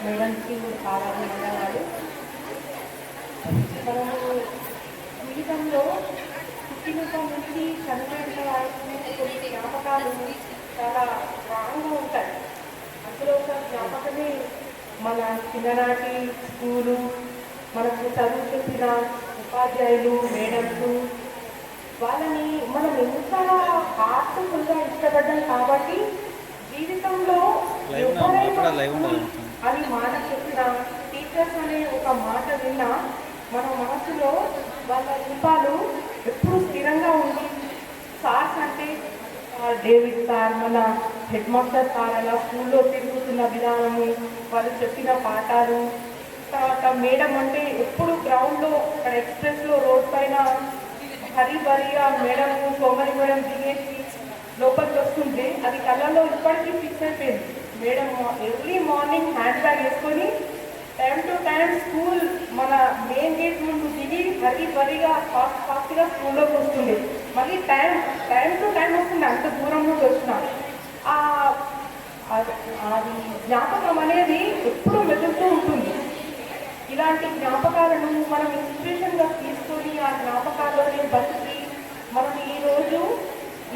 Speaker 6: మేడంకి వందనాలు. మనము జీవితంలో పుట్టినప్పటి నుంచి చనిపోయిన వరకు కొన్ని జ్ఞాపకాలు చాలా బాగా ఉంటాయి. అందులో ఒక జ్ఞాపకమే మన చిన్ననాటి స్కూలు, మనకు చదువు చెప్పిన ఉపాధ్యాయులు, మేడమ్స్,
Speaker 4: వాళ్ళని మనం ఎంత హార్ట్ఫుల్గా ఇష్టపడ్డాం కాబట్టి జీవితంలో ఎవరైనా అని మాట చెప్పిన టీచర్స్ అనే ఒక మాట విన్నా మన మనసులో వాళ్ళ రూపాలు ఎప్పుడు స్థిరంగా ఉంది. సార్స్ అంటే డేవిడ్ సార్, మన హెడ్ మాస్టర్ సార్ అలా స్కూల్లో తిరుగుతున్న విధానము, వాళ్ళు చెప్పిన పాఠాలు, తర్వాత మేడం అంటే ఎప్పుడు గ్రౌండ్లో అక్కడ ఎక్స్ప్రెస్లో రోడ్ పైన హరిబరిగా మేడం కోమలి మేడం దిగేసి లోపలికి వస్తుంటే అది కళ్ళలో ఇప్పటికీ ఫిక్స్ అయిపోయింది. Madam early morning hand bag వేసుకొని టైం టు టైం స్కూల్ మన మెయిన్ గేట్ ముందు దిగి హరిబరిగా ఫాస్ట్గా స్కూల్లోకి వస్తుంది. మళ్ళీ టైం టు టైం వస్తుంది. అంత దూరం నుండి వచ్చిన అది జ్ఞాపకం అనేది ఎప్పుడూ మెదులుతూ ఉంటుంది. ఇలాంటి జ్ఞాపకాలను మనం ఇన్స్పిరేషన్గా తీసుకొని ఆ జ్ఞాపకాల్లోనే బతికి మనం ఈరోజు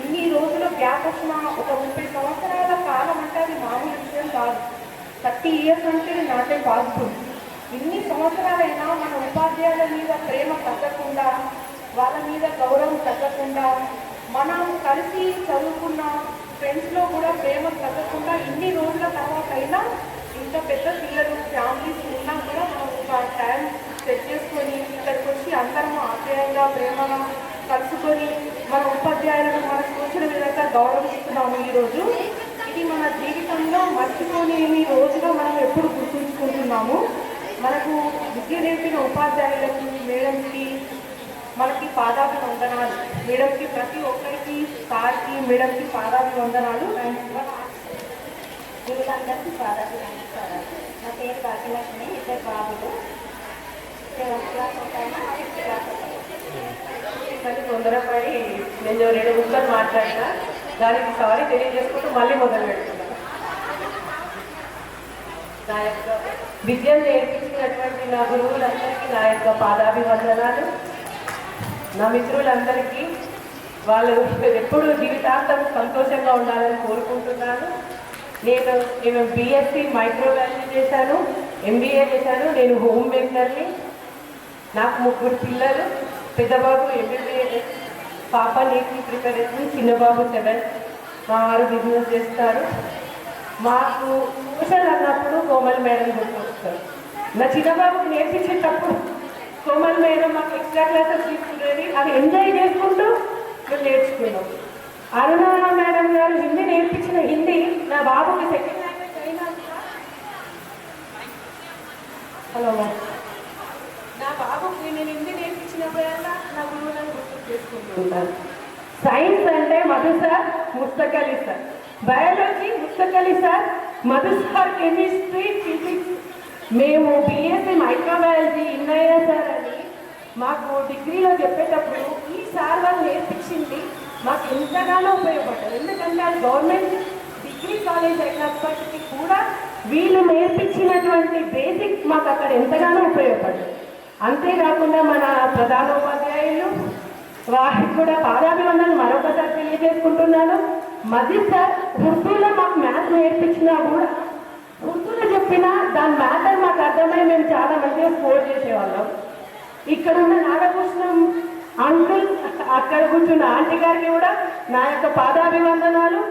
Speaker 4: ఇన్ని రోజుల గ్యాప్ వచ్చిన ఒక 30 సంవత్సరాల కాలం అంటే అది మామూలు విషయం కాదు. 30 years అంటే నాటే పాసిబుల్. ఇన్ని సంవత్సరాలైనా మన ఉపాధ్యాయుల మీద ప్రేమ తగ్గకుండా, వాళ్ళ మీద గౌరవం తగ్గకుండా, మనం కలిసి చదువుకున్న ఫ్రెండ్స్లో కూడా ప్రేమ తగ్గకుండా ఇన్ని రోజుల తర్వాత అయినా ఇంత పెద్ద పిల్లలు ఫ్యామిలీస్ ఉన్నా కూడా మనం ఒక టైం సెట్ చేసుకొని ఇక్కడికి వచ్చి అందరం ఆప్యాయంగా ప్రేమగా కలుసుకొని మన ఉపాధ్యాయులను మనకు తోచిన విధంగా గౌరవిస్తున్నాము. ఈరోజు ఇది మన జీవితంలో మర్చిపోలేని రోజుగా మనం ఎప్పుడు గుర్తుంచుకుంటున్నాము. మనకు విద్య నేర్పిన ఉపాధ్యాయులకి, మేడంకి మనకి పాదాభివందనాలు. మేడంకి ప్రతి ఒక్కరికి, సార్కి, మేడంకి పాదాభివందనాలు.
Speaker 9: గురువులందరికీ పాదాభివందనాలు. నా పేరు భాగ్యలక్ష్మి. 2 బాబులు. 7th class ఒకైనా 6th class ఒకైనా.
Speaker 4: తొందరపడి నేను 2 ముక్కలు మాట్లాడినా దానికి సారీ తెలియజేసుకుంటూ మళ్ళీ మొదలు పెడుతున్నాను. నా యొక్క విద్యను నేర్పించినటువంటి నా గురువులందరికీ నా యొక్క పాదాభివందనాలు. నా మిత్రులందరికీ వాళ్ళు ఎప్పుడూ జీవితాంతం సంతోషంగా ఉండాలని కోరుకుంటున్నాను. నేను BSc మైక్రోబయాలజీ చేశాను, MBA చేశాను. నేను హోమ్ మేకర్ని. నాకు 3 పిల్లలు. పెద్దబాబు MBBS, పాప నీట్ని ప్రిపేర్ అవుతుంది, చిన్నబాబు 7th. మా వారు బిజినెస్ చేస్తారు. మాకు ట్యూషన్ అన్నప్పుడు కోమల్ మేడం గుర్తొస్తారు. నా చిన్నబాబుకి నేర్పించేటప్పుడు కోమల్ మేడం మాకు ఎక్స్ట్రా క్లాసెస్ తీసుకునేది. అది ఎంజాయ్ చేసుకుంటూ మేము నేర్చుకున్నాం. అరుణ మేడం గారు హిందీ నేర్పించిన హిందీ నా బాబుకి సెకండ్ లాంగ్వేజ్ అయినా నా బాబుకి నేను హిందీ నేర్పించినప్పుడల్లా నా గురువులను గుర్తు చేసుకుంటుంటాను. సైన్స్ అంటే Madhu sir, Mustakali sir. Biology Mustakali sir, Madhu sir. Chemistry, physics. మేము BSc మైక్రోబయాలజీ ఇన్నయ్య సార్ అని మాకు డిగ్రీలో చెప్పేటప్పుడు ఈ సార్ వాళ్ళు నేర్పించింది మాకు ఎంతగానో ఉపయోగపడ్డది. ఎందుకంటే అది గవర్నమెంట్ డిగ్రీ కాలేజ్ అయినప్పటికీ కూడా వీళ్ళు నేర్పించినటువంటి బేసిక్ మాకు అక్కడ ఎంతగానో ఉపయోగపడ్డది. అంతేకాకుండా మన ప్రధానోపాధ్యాయులు వారికి కూడా పాదాభివందనలు మరొకసారి తెలియజేసుకుంటున్నాను. మధ్య సార్ ఉర్దూలో మాకు మ్యాథ్స్ నేర్పించినా కూడా ఉర్దూలో చెప్పినా దాని మ్యాటర్ మాకు అర్థమై మేము చాలా మంచిగా స్కోర్ చేసేవాళ్ళం. ఇక్కడ ఉన్న నాగభూషణం అంకుల్, అక్కడ కూర్చున్న ఆంటీ గారికి కూడా నా యొక్క పాదాభివందనాలు.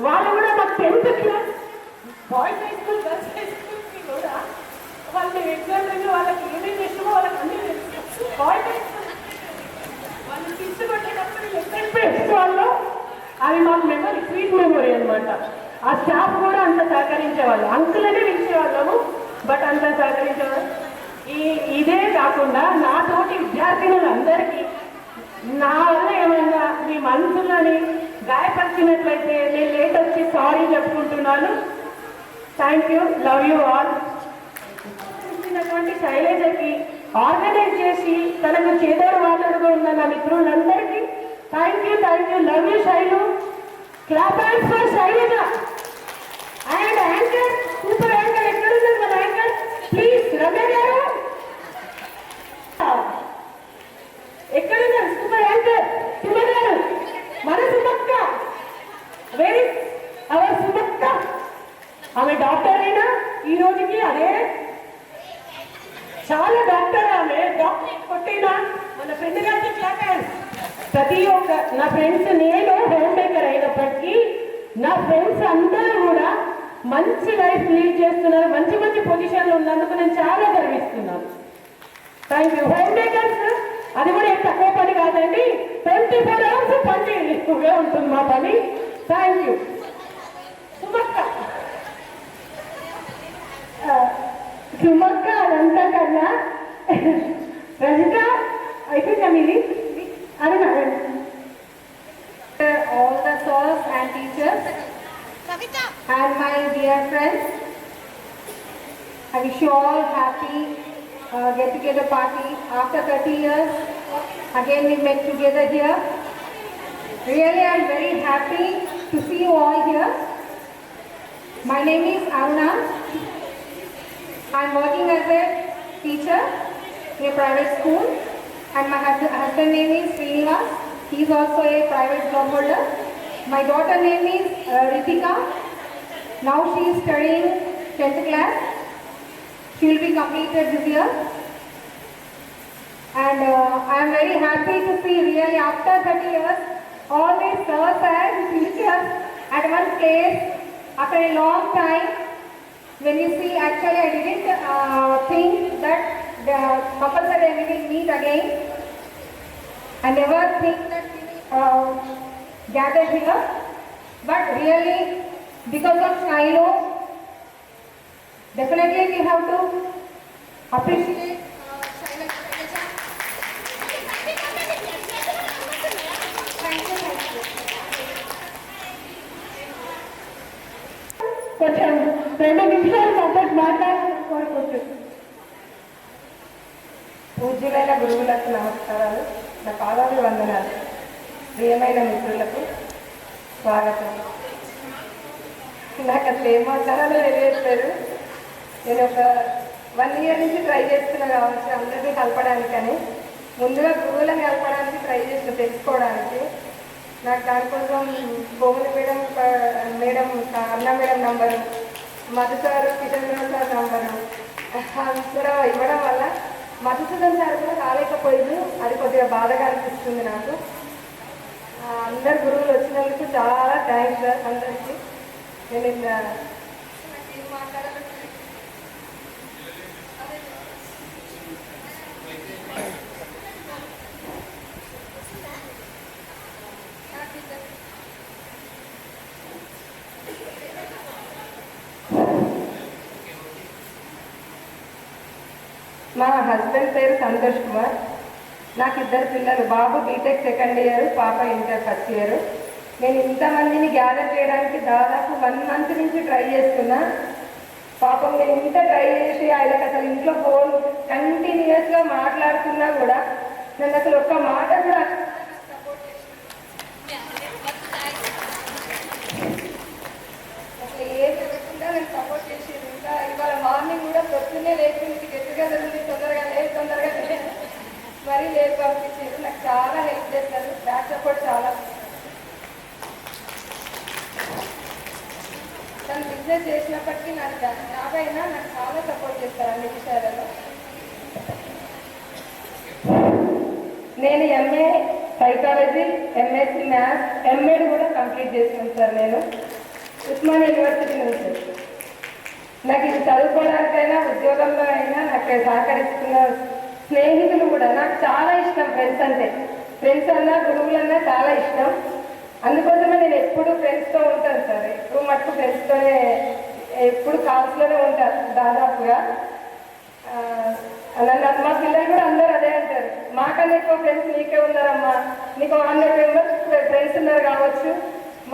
Speaker 4: వాళ్ళు కూడా మాకు 10th class boys high school, girls high స్కూల్కి కూడా వాళ్ళకి ఎగ్జామ్ వాళ్ళకి ఏమేమి ఇష్టమో వాళ్ళకి అన్నీ తెలుసు. బాయ్స్ హై స్కూల్ వాళ్ళు తీసుకొచ్చేటప్పుడు ఎక్కడ వాళ్ళు అవి మాకు మెమరీ, స్వీట్ మెమరీ అనమాట. ఆ స్టాఫ్ కూడా అంత సహకరించేవాళ్ళు. అంకుల్ అనే పిలిచేవాళ్ళము, బట్ అంత సహకరించేవాళ్ళు. ఇదే కాకుండా నాతోటి విద్యార్థినులందరికీ నా వల్ల ఏమైనా మీ మనసులని గాయపరిచినట్లయితే నేను లేట్ వచ్చి సారీ చెప్పుకుంటున్నాను. Thank you, love you all. ఇచ్చినటువంటి శైలజకి ఆర్గనైజ్ చేసి తనకు చేదోడు వాదోడుగా ఉన్న నా మిత్రులందరికీ thank you, love you Shailu. Clap hands for Shailaja. And anchor, super anchor ఎక్కడున్నారు మన యాంకర్? ప్లీజ్ రమ్య గారు ఎక్కడున్నారు? సూపర్ యాంకర్ సుమ గారు, మన సుమక్క. Very hour సుమక్క. ఆమె డాక్టర్ అయినా ఈ రోజుకి అదే చాలా డాక్టర్. ఆమె డాక్టర్ కొట్టినా మన ఫ్రెండ్ గారికి క్లాప్ హ్యాండ్స్. ప్రతి ఒక్క నా ఫ్రెండ్స్, నేను హోమ్ మేకర్ అయినప్పటికీ నా ఫ్రెండ్స్ అందరూ కూడా మంచి లైఫ్ లీడ్ చేస్తున్నారు, మంచి మంచి పొజిషన్లో ఉన్నందుకు నేను చాలా గర్విస్తున్నాను. Thank you. హోమ్ మేకర్స్ అది కూడా ఏం తక్కువ పని కాదండి, 24 hours పని ఎక్కువగా ఉంటుంది మా పని. Thank you. సుమక్క అదంతా కన్నా రజిత అయిపోయిందా మీది? అరుణ.
Speaker 6: All the sirs and teachers and my dear friends, I wish you all happy get together party after 30 years. Again we met together here. Really I am very happy to see you all here. My name is Aruna. I am working as a teacher in a private school, and my husband name is Srinivas. He is also a private job holder. My daughter name is Ritika. Now she is studying 10th class. She will be completed this year. And I am very happy to see really after 30 years all these sirs and teachers at one place after a long time. When you see, actually I didn't think that compulsory we will meet again. I never think that we will gather here, but really because of Shiloh, definitely we have to appreciate Shiloh.
Speaker 4: కొంచెం 2 నిమిషాలు మాతో మాట్లాడాలని కోరుకుంటున్నాను.
Speaker 5: పూజ్యులైన గురువులకు నమస్కారాలు, నా పాదాభివందనాలు. ప్రియమైన మిత్రులకు స్వాగతం. నాకు అసలు ఏం మాట్లాడాలో తెలియట్లేదు. నేను ఒక 1 year నుంచి ట్రై చేస్తున్నా కావచ్చు అందరినీ కలపడానికని. ముందుగా గురువులను కలపడానికి ట్రై చేస్తున్నా, తెలుసుకోవడానికి. నాకు దానికోసం కోమలి మేడం అన్న madam number, Madhu sir, Kishan sir number అందరూ ఇవ్వడం వల్ల మధుసూదన్ సార్ కూడా రాలేకపోయింది. అది కొద్దిగా బాధగా అనిపిస్తుంది నాకు. అందరు గురువులు వచ్చినందుకు చాలా థ్యాంక్స్ సార్ అందరికీ. నేను మాట్లాడాలి. మా హస్బెండ్ పేరు సంతోష్ కుమార్. నాకు 2 పిల్లలు, బాబు బీటెక్ 2nd year, పాప ఇంటర్ 1st year. నేను ఇంతమందిని గ్యాదర్ చేయడానికి దాదాపు 1 month నుంచి ట్రై చేస్తున్నా. పాపం నేను ఇంత ట్రై చేసి ఆయనకు అసలు ఇంట్లో ఫోన్ కంటిన్యూస్గా మాట్లాడుతున్నా కూడా నన్ను అసలు ఒక్క మాట కూడా అసలు ఏం జరగకుండా నేను సపోర్ట్ చేసేది. ఇంకా ఇవాళ మార్నింగ్ కూడా పొద్దున్నే లేకుండా గట్టిగా జరుగుతుంది, తొందరగా లేదు మరీ లేదు పంపించారు. నాకు చాలా హెల్ప్ చేస్తారు, బ్యాక్ సపోర్ట్ చాలా. తను బిజినెస్ చేసినప్పటికీ నాకు జాబ్ అయినా నాకు చాలా సపోర్ట్ చేస్తారు అన్ని విషయాలలో. నేను MA psychology, MSc maths, MEd కూడా కంప్లీట్ చేసాను సార్ నేను ఉస్మానియా యూనివర్సిటీ నుంచి. నాకు ఇది చదువుకోవడానికైనా ఉద్యోగంలో అయినా నాకు సహకరిస్తున్న స్నేహితులు కూడా నాకు చాలా ఇష్టం. ఫ్రెండ్స్ అంటే, ఫ్రెండ్స్ అన్నా గురువులన్నా చాలా ఇష్టం. అందుకోసమే నేను ఎప్పుడు ఫ్రెండ్స్తో ఉంటాను సార్. ఎక్కువ మటుకు ఫ్రెండ్స్తోనే, ఎప్పుడు కాల్స్లోనే ఉంటాను దాదాపుగా. మా పిల్లలు కూడా అందరూ అదే అంటారు, మాకన్నా ఎక్కువ ఫ్రెండ్స్ నీకే ఉన్నారమ్మా, నీకు 100 members ఫ్రెండ్స్ ఉన్నారు కావచ్చు,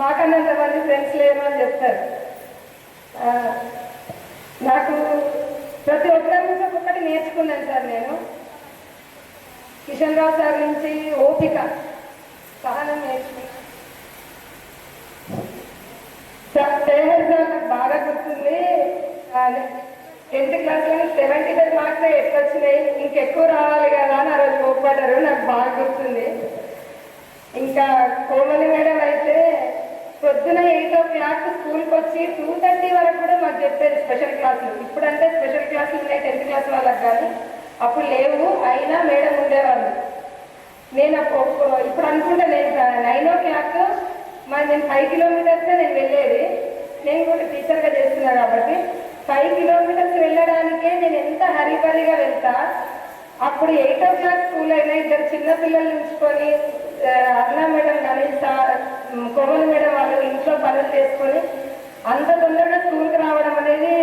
Speaker 5: మాకన్నా అంతమంది ఫ్రెండ్స్ లేరు అని చెప్తారు. నాకు ప్రతి ఒక్కరి నుంచి ఒక్కొక్కటి నేర్చుకున్నాను సార్ నేను. కిషన్ రావు సార్ నుంచి ఓపిక, సహనం నేర్చుకున్నాను. సార్ నాకు బాగా గుర్తుంది. 10th classలో 75 marks ఎక్కువ వచ్చినాయి, ఇంకెక్కువ రావాలి కదా అని ఆ రోజు కోప్పడ్డారు. నాకు బాగా గుర్తుంది. ఇంకా కోమలి మేడం అయితే పొద్దున 8 o'clock స్కూల్కి వచ్చి 2:30 వరకు కూడా మాకు చెప్పేది స్పెషల్ క్లాసులు. ఇప్పుడంటే స్పెషల్ క్లాసులు ఉన్నాయి 10th class వాళ్ళకి, కానీ అప్పుడు లేవు. అయినా మేడం ఉండేవాళ్ళు.
Speaker 6: నేను ఇప్పుడు అనుకుంటే నేను 9 o'clock నేను 5 కిలోమీటర్స్ నేను వెళ్ళేది. నేను కూడా టీచర్గా చేస్తున్నా కాబట్టి 5 కిలోమీటర్స్ వెళ్ళడానికే నేను ఎంత హరిబరిగా వెళ్తా. అప్పుడు 8 o'clock స్కూల్ అయినా ఇద్దరు చిన్నపిల్లలు ఉంచుకొని అరుణ మేడం కానీ కోమల మేడం వాళ్ళు ఇంట్లో పనులు చేసుకొని అంత తొందరగా స్కూల్కి రావడం అనేది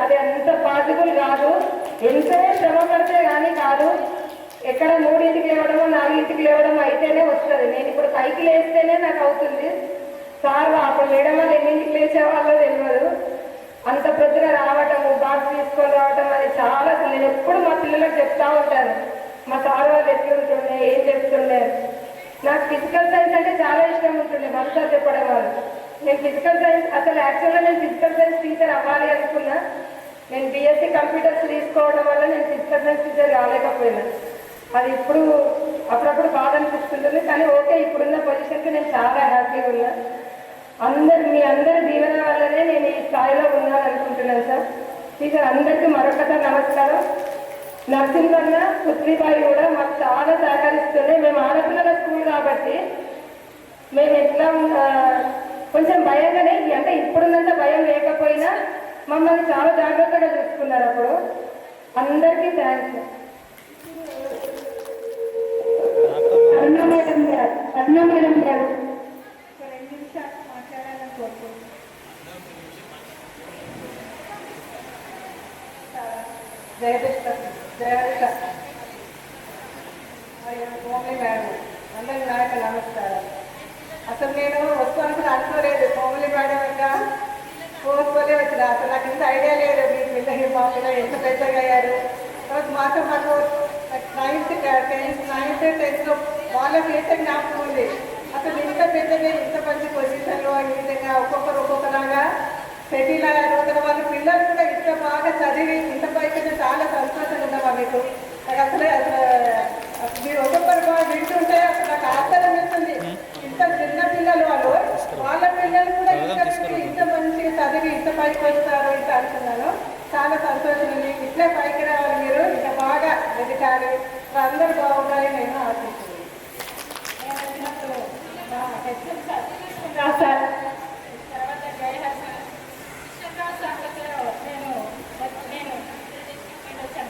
Speaker 6: అది అంత పాసిబుల్ కాదు. ఎంతో శ్రమ పడితే కానీ కాదు. ఎక్కడ 3ంటికి లేవడమో 4ంటికి లేవడం అయితేనే వస్తుంది. నేను ఇప్పుడు 5కి లేస్తేనే నాకు అవుతుంది. సార్ అప్పుడు మేడం వాళ్ళు ఎన్నింటికి లేచేవాళ్ళో తెలియదు. అంత ప్రొద్దున రావటము, బాక్స్ తీసుకొని రావటం అది చాలా. నేను ఎప్పుడు మా పిల్లలకు చెప్తా ఉంటాను మా సార్ వాళ్ళు ఎట్లుంటుండే ఏం చెప్తుండే. నాకు ఫిజికల్ సైన్స్ అంటే చాలా ఇష్టం ఉంటుండే. మనతో చెప్పడం వాళ్ళు నేను ఫిజికల్ సైన్స్ అసలు యాక్చువల్గా నేను ఫిజికల్ సైన్స్ టీచర్ అవ్వాలి అనుకున్నా. నేను బీఎస్సీ కంప్యూటర్స్ తీసుకోవడం వల్ల నేను ఫిజికల్ సైన్స్ టీచర్ కాలేకపోయినా. అది ఇప్పుడు అప్పుడప్పుడు బాధ అనిపిస్తుంటుంది. కానీ ఓకే, ఇప్పుడున్న పొజిషన్కి నేను చాలా హ్యాపీగా ఉన్నా. మీ అందరి దీవెన వల్లనే నేను ఈ స్థాయిలో ఉన్నాను అనుకుంటున్నాను సార్. టీచర్ అందరికీ మరొకసారి నమస్కారం. నరసింహన్న పుత్రిబాయి కూడా మాకు చాలా సహకరిస్తుంది. మేము ఆడపిల్లల స్కూల్ కాబట్టి మేము ఎట్లా కొంచెం భయంగానే, అంటే ఇప్పుడున్నంత భయం లేకపోయినా మమ్మల్ని చాలా జాగ్రత్తగా చూసుకున్నారు. అప్పుడు అందరికీ థ్యాంక్స్. అరుణ మేడం గారు
Speaker 5: 2 నిమిషాలు మాట్లాడాలని కోరుకుంటున్నాను. జయలలిత కోమలి మేడం అందరికీ నాకు నమస్కారం. అసలు నేను వస్తాను అనుకోలేదు. కోమలి మేడం ఇంకా కోసుకోలే వచ్చిన. అసలు నాకు ఇంత ఐడియా లేదు. మీ పిల్లలు మా పిల్లలు ఎంత పెద్దగా అయ్యారు. మాకు 9th 10th వాళ్ళకి అయితే జ్ఞాపకం ఉంది. అసలు ఇంత పెద్దగా ఇంత మంచి పొజిషన్లో ఈ విధంగా ఒక్కొక్కలాగా సెటిల్ అయ్యారు. వాళ్ళ పిల్లలు కూడా ఇంత బాగా చదివి ఇంత పైకి చాలా సంతోషంగా ఉందా వాళ్ళకు. నాకు అసలు మీరు ఒక్కొక్కరు బాగా వింటుంటే అసలు నాకు ఆశ్చర్యం వేస్తుంది. ఇంత చిన్న పిల్లలు వాళ్ళ పిల్లలు కూడా ఇంత మంచిగా చదివి ఇంత పైకి వస్తారు ఇంత అనుకున్నాను. చాలా సంతోషం ఉంది. ఇట్లే పైకి రావాలి, మీరు ఇంకా బాగా ఎదగాలి, అందరూ బాగుండాలి నేను ఆశిస్తున్నాను.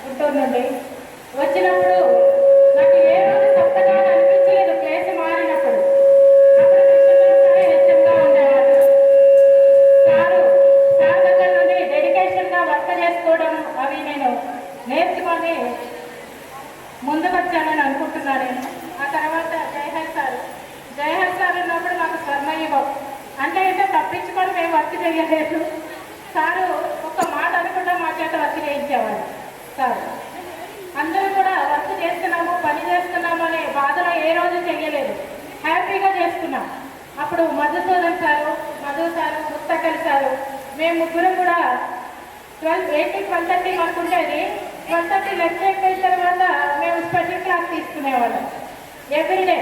Speaker 6: ఉంటుందండి. వచ్చినప్పుడు నాకు ఏ రోజు కొత్తగా అనిపించలేదు. ప్లేస్ మారినప్పుడు అప్పుడు హెచ్చంగా ఉండేవాళ్ళు. సార్ దగ్గర నుండి డెడికేషన్గా వర్క్ చేసుకోవడం అవి నేను నేర్చుకొని ముందుకు వచ్చానని అనుకుంటున్నాను. ఆ తర్వాత జయహర్ సార్ ఉన్నప్పుడు మాకు స్వర్ణయుగం అంటే తప్పించుకొని మేము వర్క్ చేయలేదు. సారు ఒక్క మాట అనుకుంటా మా చేత వర్క్ చేయించేవాళ్ళు. సార్ అందరూ కూడా వర్క్ చేస్తున్నాము, పని చేస్తున్నాము అనే బాధలో ఏ రోజు చేయలేదు. హ్యాపీగా చేస్తున్నాం. అప్పుడు మధు సారు, ముస్తకల్ సారు, మేము ముగ్గురు కూడా 12:30 అనుకుంటేది 12:30 లెక్చర్ అయిన తర్వాత మేము స్పెషల్ క్లాస్ తీసుకునేవాళ్ళం ఎవ్రీడే.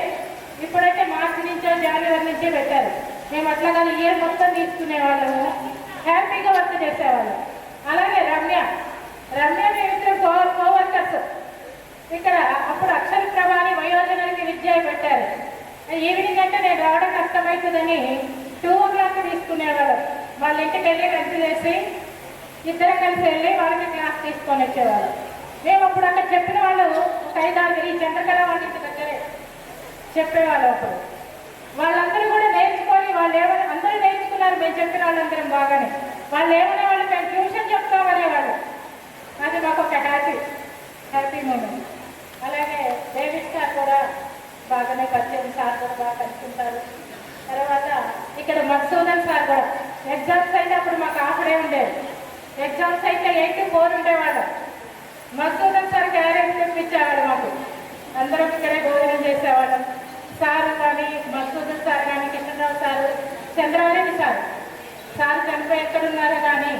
Speaker 6: ఇప్పుడైతే మార్చి నుంచో జనవరి నుంచే పెట్టారు. మేము అట్లా కాదు, ఇయర్ మొత్తం తీసుకునేవాళ్ళము. హ్యాపీగా వర్క్ చేసేవాళ్ళం. అలాగే రమ్య మేమిద్దరు కోవర్కర్స్. ఇక్కడ అప్పుడు అక్షర ప్రభాని వయోజనానికి విద్య పెట్టారు. ఈవినింగ్ అంటే నేను రావడం కష్టమవుతుందని 2 o'clock తీసుకునేవాళ్ళం. వాళ్ళ ఇంటికి వెళ్ళి లంచ్ చేసి ఇద్దరం కలిసి వెళ్ళి వాళ్ళకి క్లాస్ తీసుకొని వచ్చేవాళ్ళం. మేము అప్పుడు అక్కడ చెప్పిన వాళ్ళు ఒక 5-6 ఈ చంద్రకళ వాళ్ళ ఇంటి దగ్గరే చెప్పేవాళ్ళం. అప్పుడు వాళ్ళందరూ కూడా నేర్చుకొని అందరూ నేర్చుకున్నారు. మేము చెప్పిన వాళ్ళందరం బాగానే. వాళ్ళు ఏమనే వాళ్ళు మేము ట్యూషన్ చెప్తామనేవాళ్ళు. అది మాకు ఒక హ్యాపీ మూమెంట్. అలాగే డేవిడ్ సార్ కూడా బాగానే పరిచయం. సార్ కూడా బాగా కలుసుకుంటారు. తర్వాత ఇక్కడ మధుసూదన్ సార్ కూడా ఎగ్జామ్స్ అయితే అప్పుడు మాకు ఆఫరే ఉండేది. ఎగ్జామ్స్ అయితే 8 to 4 ఉండేవాళ్ళం. మధుసూదన్ సార్ క్యారెట్ తెప్పించేవాడు మాకు. అందరం ఇక్కడే భోజనం చేసేవాళ్ళం. సార్ కానీ మధుసూదన్ సార్ కానీ కృష్ణరావు సారు, చంద్రవరెడ్డి సార్ చనిపోయి ఎక్కడున్నారో కానీ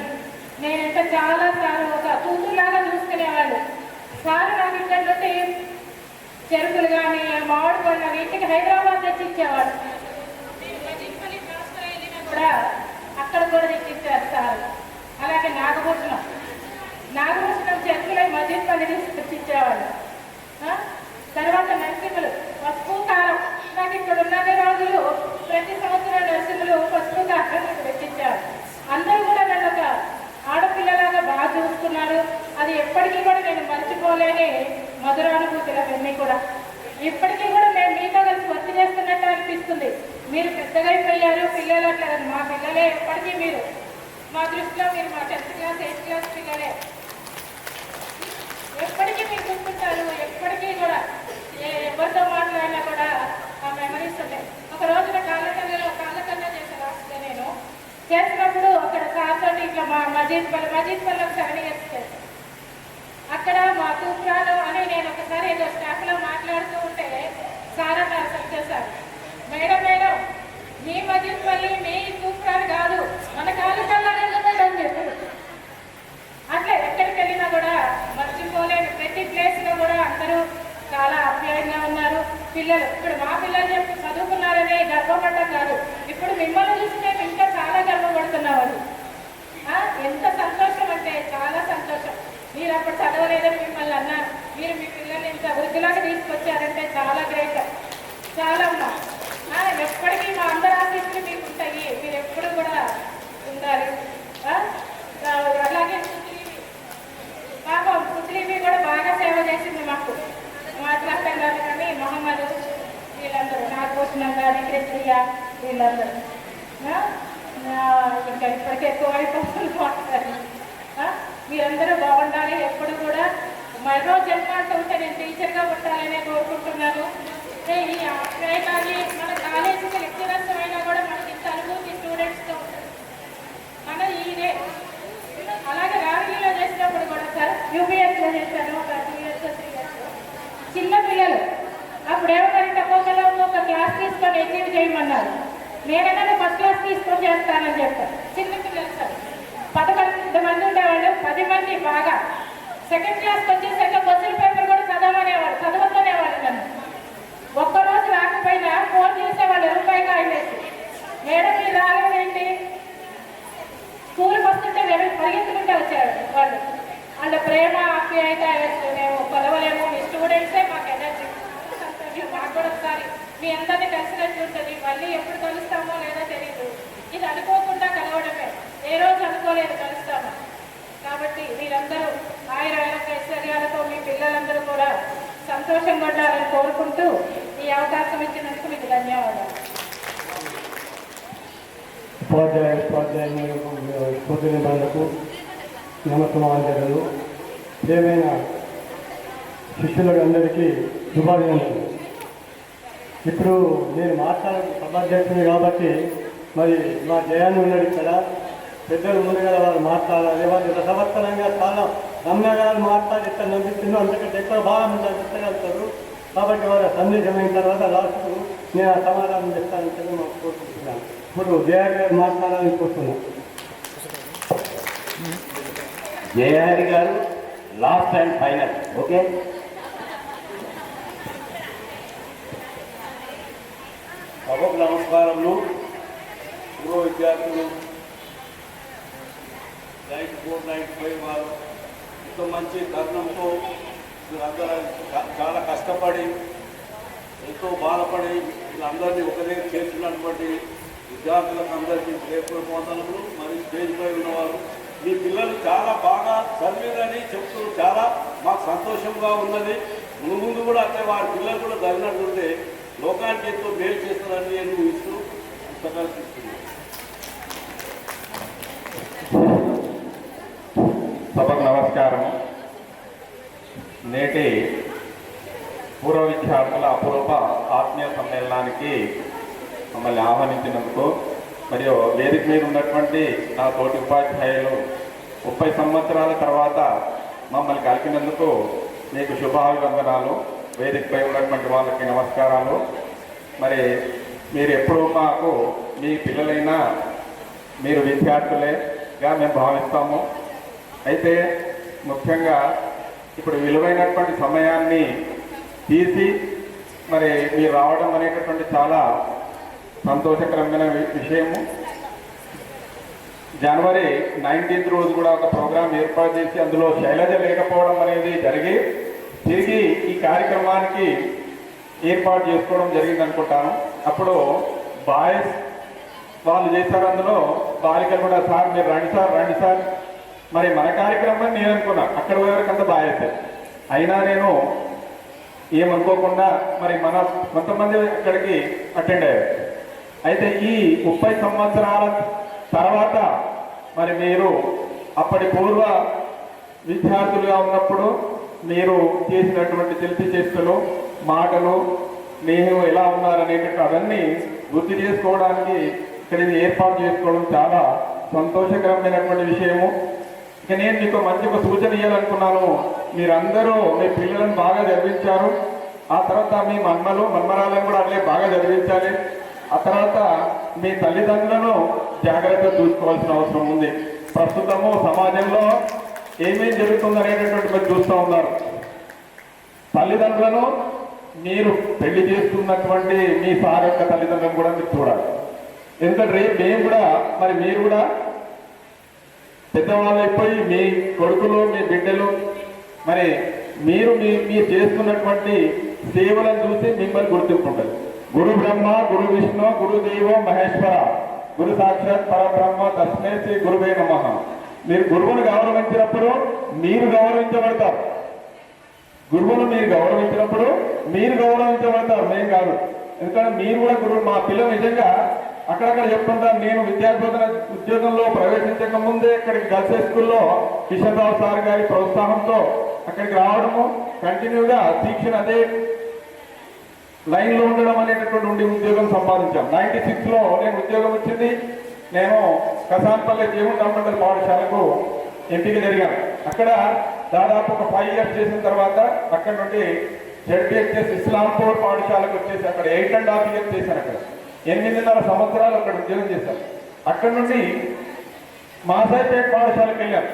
Speaker 6: నేనంటే చాలా సార్ ఒక కూతురులాగా చూసుకునేవాళ్ళు. సార్ నాకు ఇక్కడ నుండి చెరుకులు కానీ మామిడి పళ్ళు ఇంటికి హైదరాబాద్ తెచ్చి ఇచ్చేవాడు. కూడా అక్కడ కూడా తెచ్చిచ్చారు సార్. అలాగే నాగభూషణం చెరుకులై మధ్యపల్లి తీసుకొచ్చి ఇచ్చేవాళ్ళు. తర్వాత నరసింహులు పసుపు కారం. నాకు ఇక్కడ ఉన్న రోజులు ప్రతి సంవత్సరం నర్సులు పసుపు కారం పెట్టించారు. అందరూ కూడా నన్ను ఒక ఆడపిల్లలాగా బాగా చూస్తున్నారు. అది ఎప్పటికీ కూడా నేను మర్చిపోలేని మధురానుభూతులు అవన్నీ కూడా. ఇప్పటికీ కూడా మేము మీతో కలిసి వర్క్ చేస్తున్నట్టు అనిపిస్తుంది. మీరు పెద్దగా అయిపోయారు, పిల్లలు అట్లా మా పిల్లలే ఎప్పటికీ మీరు మా దృష్టిలో మీరు మా 10th క్లాస్ 8th క్లాస్ పిల్లలే ఎప్పటికీ మీరు గుర్తుంటారు. ఎప్పటికీ కూడా ఎవరితో మాట్లాడినా కూడా ఆ మెమరీస్ ఉంటాయి. ఒక రోజున కాళ్ళకన్నా చేసే లాస్ట్గా నేను చేసినప్పుడు అక్కడ సార్ తోటి ఇట్లా మా మజీద్ పల్లి 7 years చేశాను. అక్కడ మా తూప్రాలు అని నేను ఒకసారి ఏదో స్టాఫ్లో మాట్లాడుతూ ఉంటే సార్ అన్నారు సత్య సార్, మేడం మీ మజీద్ పల్లి మీ తూప్రాలు కాదు, మన కాళ్ళకల్లానే అని చెప్పారు. అట్లా ఎక్కడికి వెళ్ళినా కూడా మర్చిపోలేని ప్రతి ప్లేస్లో కూడా అందరూ చాలా ఆప్యాయంగా ఉన్నారు. పిల్లలు ఇప్పుడు మా పిల్లలు చదువుకున్నారని గర్వపడటం కాదు, ఇప్పుడు మిమ్మల్ని చూసి మేము ఇంకా చాలా గర్వపడుతున్నామని. ఎంత సంతోషం అంటే చాలా సంతోషం. మీరు అప్పుడు చదవలేదని మిమ్మల్ని అన్నారు, మీరు మీ పిల్లల్ని ఇంత వృద్ధిలాగా తీసుకొచ్చారంటే చాలా గ్రేట్. చాలా ఉన్నా ఎప్పటికీ మా అందరి ఆశీస్సులు మీకు ఉంటాయి. మీరు ఎప్పుడు కూడా ఉండాలి. అలాగే పాపం ముస్లింవి కూడా బాగా సేవ చేసింది మాకు. మాట్లాడటం కాదు కానీ మొహమ్మద్ వీళ్ళందరూ, నాగభూషణం కానీ క్రిస్టియా వీళ్ళందరూ ఇంకా ఇప్పటికే ఎక్కువ అయిపోతుంది మాట్లాడారు. మీరందరూ బాగుండాలి. ఎప్పుడు కూడా మరో జన్మ అంటూ ఉంటే నేను టీచర్గా ఉండాలనే కోరుకుంటున్నాను. ఈ కానీ మన కాలేజీకి లెక్చరర్స్ అయినా కూడా మనకి ఇంత అనుభూతి స్టూడెంట్స్తో ఉంటుంది. మన ఇదే అలాగే రాగిలో చేసినప్పుడు కూడా సార్ యూపీఎస్లో చేశాను ఒక 2 years 3 years. చిన్న పిల్లలు అప్పుడు ఏమన్నారంటే ఒక్కొక్క క్లాస్ తీసుకొని ఎగ్జిట్ చేయమన్నారు. నేనైనా ఫస్ట్ క్లాస్ తీసుకొని చేస్తానని చెప్తాను. చిన్న పిల్లలు సార్ 11 మంది ఉండేవాళ్ళు, 10 మంది బాగా సెకండ్ క్లాస్కి వచ్చేసరికి క్వశ్చన్ పేపర్ కూడా చదవద్దనేవాళ్ళు నన్ను. ఒక్కరోజు రాకపోయినా ఫోన్ చేసేవాళ్ళు రూపాయిగా అయినట్టు. మేడం మీరు రాలేదేంటి, స్కూల్కి వస్తుంటే పరిగెత్తుకుంటే వచ్చారు వాళ్ళు. వాళ్ళ ప్రేమ ఆప్యాయత మేము కొలవలేము. మీ స్టూడెంట్సే మాకు ఎనర్జీ. సంతోషం మాకు కూడా ఒకసారి మీ అందరినీ కలిసినట్టు ఉంటుంది. మళ్ళీ ఎప్పుడు కలుస్తామో లేదో తెలియదు. ఇది అనుకోకుండా కలవడమే, ఏ రోజు అనుకోలేదు కలుస్తాము. కాబట్టి మీరందరూ ఐశ్వర్యాలతో మీ పిల్లలందరూ కూడా సంతోషంగా ఉండాలని కోరుకుంటూ ఈ అవకాశం ఇచ్చినందుకు మీకు ధన్యవాదాలు.
Speaker 8: ఉపాధ్యాయులకు నమస్కారాలు. ప్రియమైన శిష్యులకు అందరికీ శుభాభినందనలు. ఇప్పుడు నేను సభాధ్యక్షుని కాబట్టి మరి మా జయాన్ని ఉన్నాడు ఇక్కడ, పెద్దలు ఉన్నారు కదా, వాళ్ళు మాట్లాడాలి. వాళ్ళు రసవత్తరంగా చాలా రమ్యగాలు మాట్లాడి ఇక్కడ నమ్మిస్తున్నారు. అంతకంటే ఎక్కువ బాగా మంది అనిపించగలుగుతారు. కాబట్టి వాళ్ళ సందేశం అయిన తర్వాత లాస్ట్కు నేను ఆ సమాధానం చెప్తానని చెప్పి మాకు కోరుకుంటున్నాను. ఇప్పుడు జయహరి గారు మాట్లాడాలని కోరుతున్నాను.
Speaker 10: జయహరి గారు లాస్ట్ అండ్ ఫైనల్. ఓకే,
Speaker 11: సభకు నమస్కారములు. పూర్వ విద్యార్థులు 94, 95 వారు ఇంత మంచి తరుణంతో వీళ్ళందరూ చాలా కష్టపడి ఎంతో బాధపడి వీళ్ళందరినీ ఒక దగ్గర చేర్చున్నటువంటి విద్యార్థులకు అందరికీ ప్రేమపూర్వకవందనములు. మరి స్టేజ్పై ఉన్నవారు మీ పిల్లలు చాలా బాగా చదివారని చెప్తూ చాలా మాకు సంతోషంగా ఉన్నది. ముందు కూడా అంటే వారి పిల్లలు కూడా చదివినట్టుంటే లోకానికి ఎంతో మేలు చేస్తారని నేను ఇస్తూ పుస్తకాలు తీసుకున్నాను.
Speaker 10: సభకు నమస్కారం. నేటి పూర్వ విద్యార్థుల అపురూప ఆత్మీయ సమ్మేళనానికి మమ్మల్ని ఆహ్వానించినందుకు, మరియు వేదిక మీద ఉన్నటువంటి నా తోటి ఉపాధ్యాయులు 30 సంవత్సరాల తర్వాత మమ్మల్ని కలిపినందుకు మీకు శుభాభివందనాలు. వేదికపై ఉన్నటువంటి వాళ్ళకి నమస్కారాలు. మరి మీరు ఎప్పుడూ మాకు మీ పిల్లలైనా మీరు విద్యార్థులేగా మేము భావిస్తాము. అయితే ముఖ్యంగా ఇప్పుడు విలువైనటువంటి సమయాన్ని తీసి మరి మీరు రావడం అనేటటువంటి చాలా సంతోషకరమైన విషయము. జనవరి 19th రోజు కూడా ఒక ప్రోగ్రాం ఏర్పాటు చేసి అందులో శైలజ లేకపోవడం అనేది జరిగి తిరిగి ఈ కార్యక్రమానికి
Speaker 12: ఏర్పాటు చేసుకోవడం జరిగింది అనుకుంటాను. అప్పుడు బాయ్స్ వాళ్ళు చేశారు, అందులో బాలికలు కూడా సార్ మీరు రండి సార్ మరి మన కార్యక్రమం నేను అనుకున్నా, అక్కడ వరకంతా బాయ్స్. అయినా నేను ఏమనుకోకుండా మరి మన కొంతమంది అక్కడికి అటెండ్ అయ్యారు. అయితే ఈ 30 సంవత్సరాల తర్వాత మరి మీరు అప్పటి పూర్వ విద్యార్థులుగా ఉన్నప్పుడు మీరు చేసినటువంటి తెలిపి చేష్టలు మాటలు నేను ఎలా ఉన్నారనేటువంటి అవన్నీ గుర్తు చేసుకోవడానికి ఇక్కడ ఇది ఏర్పాటు చేసుకోవడం చాలా సంతోషకరమైనటువంటి విషయము. ఇక నేను మీకు మంచి ఒక సూచన ఇవ్వాలనుకున్నాను. మీరందరూ మీ పిల్లలను బాగా చదివించారు, ఆ తర్వాత మీ మన్మరాలను కూడా అట్లే బాగా చదివించాలి. ఆ తర్వాత మీ తల్లిదండ్రులను జాగ్రత్తగా చూసుకోవాల్సిన అవసరం ఉంది. ప్రస్తుతము సమాజంలో ఏమేం జరుగుతుందనేటటువంటి మీరు చూస్తూ ఉన్నారు. తల్లిదండ్రులను మీరు పెళ్లి చేసుకున్నటువంటి మీ సార్ యొక్క తల్లిదండ్రులను కూడా మీరు చూడాలి. ఎందుకంటే మేము కూడా మరి మీరు కూడా పెద్దవాళ్ళు అయిపోయి మీ కొడుకులు మీ బిడ్డలు మరి మీరు మీరు చేస్తున్నటువంటి సేవలను చూసి మిమ్మల్ని గుర్తింపుంటుంది. గురు బ్రహ్మ గురు విష్ణు గురుదేవో మహేశ్వర గురు సాక్షాత్ పరబ్రహ్మ తస్మై శ్రీ గురువే నమః. మీరు గురువును గౌరవించినప్పుడు మీరు గౌరవించబడతారు. గురువును మీరు గౌరవించినప్పుడు మీరు గౌరవించబడతారు, మేము కాదు. ఎందుకంటే మీరు కూడా గురువు. మా పిల్లలు నిజంగా అక్కడక్కడ చెప్తుంటారు. నేను విద్యాబోధన ఉద్యోగంలో ప్రవేశించక ముందే ఇక్కడికి గర్ల్స్ హై స్కూల్లో కిషన్ రావు సార్ గారి ప్రోత్సాహంతో అక్కడికి రావడము, కంటిన్యూగా శిక్షణ అదే లైన్లో ఉండడం అనేటటువంటి ఉండి ఉద్యోగం సంపాదించాం. 96లో నేను ఉద్యోగం వచ్చింది. నేను కసాన్పల్లి దేవుండ మండలి పాఠశాలకు ఎంపిక జరిగాను. అక్కడ దాదాపు ఒక 5 ఇయర్స్ చేసిన తర్వాత అక్కడ నుండి జడ్పిహెచ్ఎస్ ఇస్లాంపూర్ పాఠశాలకు వచ్చేసి అక్కడ 8.5 ఇయర్స్ చేశాను. అక్కడ 8.5 సంవత్సరాలు అక్కడ ఉద్యోగం చేశాను. అక్కడ నుండి మాసాయిపేట పాఠశాలకు వెళ్ళాను.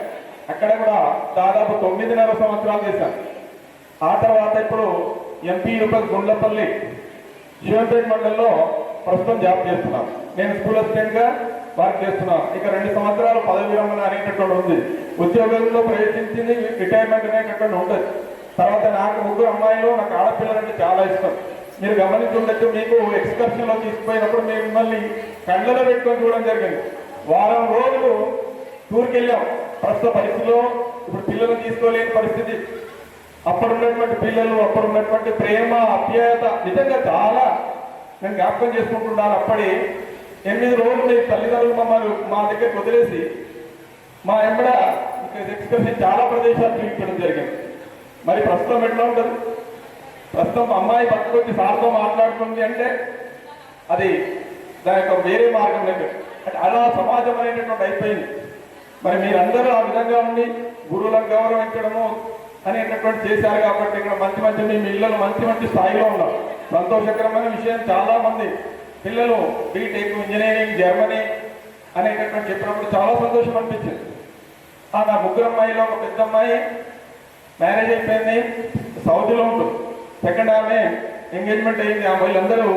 Speaker 12: అక్కడ కూడా దాదాపు 9.5 సంవత్సరాలు చేశాను. ఆ తర్వాత ఇప్పుడు ఎంపీ గుండ్లపల్లి శివంపేట మండలంలో ప్రస్తుతం జాబ్ చేస్తున్నాను. నేను స్కూల్ అసిస్టెంట్గా వర్క్ చేస్తున్నాను. ఇక 2 సంవత్సరాలు పదవి విరమణ అనేటటువంటి ఉంది. ఉద్యోగంలో ప్రవేశించింది రిటైర్మెంట్ అనేటటువంటి ఉండదు. తర్వాత నాకు 3 అమ్మాయిలు, నాకు ఆడపిల్లలంటే చాలా ఇష్టం. మీరు గమనించి ఉండొచ్చు, మీకు ఎక్స్కర్షన్లో తీసుకుపోయినప్పుడు మేము మిమ్మల్ని కళ్ళలో పెట్టుకొని చూడడం జరిగింది. వారం రోజులు టూర్కి వెళ్ళాం. ప్రస్తుత పరిస్థితిలో ఇప్పుడు పిల్లలు తీసుకోలేని పరిస్థితి. అప్పుడున్నటువంటి పిల్లలు, అప్పుడున్నటువంటి ప్రేమ ఆప్యాయత నిజంగా చాలా నేను జ్ఞాపకం చేసుకుంటున్నాను. అప్పటి 8 రోజులు మీ తల్లిదండ్రులు మమ్మల్ని మా దగ్గరికి వదిలేసి మా ఎంబడ ఎక్స్కర్షన్ చాలా ప్రదేశాలు చూపించడం జరిగింది. మరి ప్రస్తుతం ఎట్లా ఉంటుంది? ప్రస్తుతం అమ్మాయి పక్కకు వచ్చి సార్తో మాట్లాడుతుంది అంటే అది దాని యొక్క వేరే మార్గం లేదు. అంటే అలా సమాజం అనేటటువంటి అయిపోయింది. మరి మీరందరూ ఆ విధంగా ఉండి గురువులను గౌరవించడము అనేటటువంటి చేశారు కాబట్టి ఇక్కడ మంచి మీ పిల్లలు మంచి స్థాయిలో ఉన్నారు. సంతోషకరమైన విషయం, చాలా మంది పిల్లలు బీటెక్ ఇంజనీరింగ్ జర్మనీ అనేటటువంటి చెప్పినప్పుడు చాలా సంతోషం అనిపించింది. నా 3 అమ్మాయిలో ఒక పెద్ద అమ్మాయి మ్యారేజ్ అయిపోయింది, సౌదీలో ఉంటుంది. సెకండ్ ఆమె ఎంగేజ్మెంట్ అయింది. ఆ వీళ్ళందరూ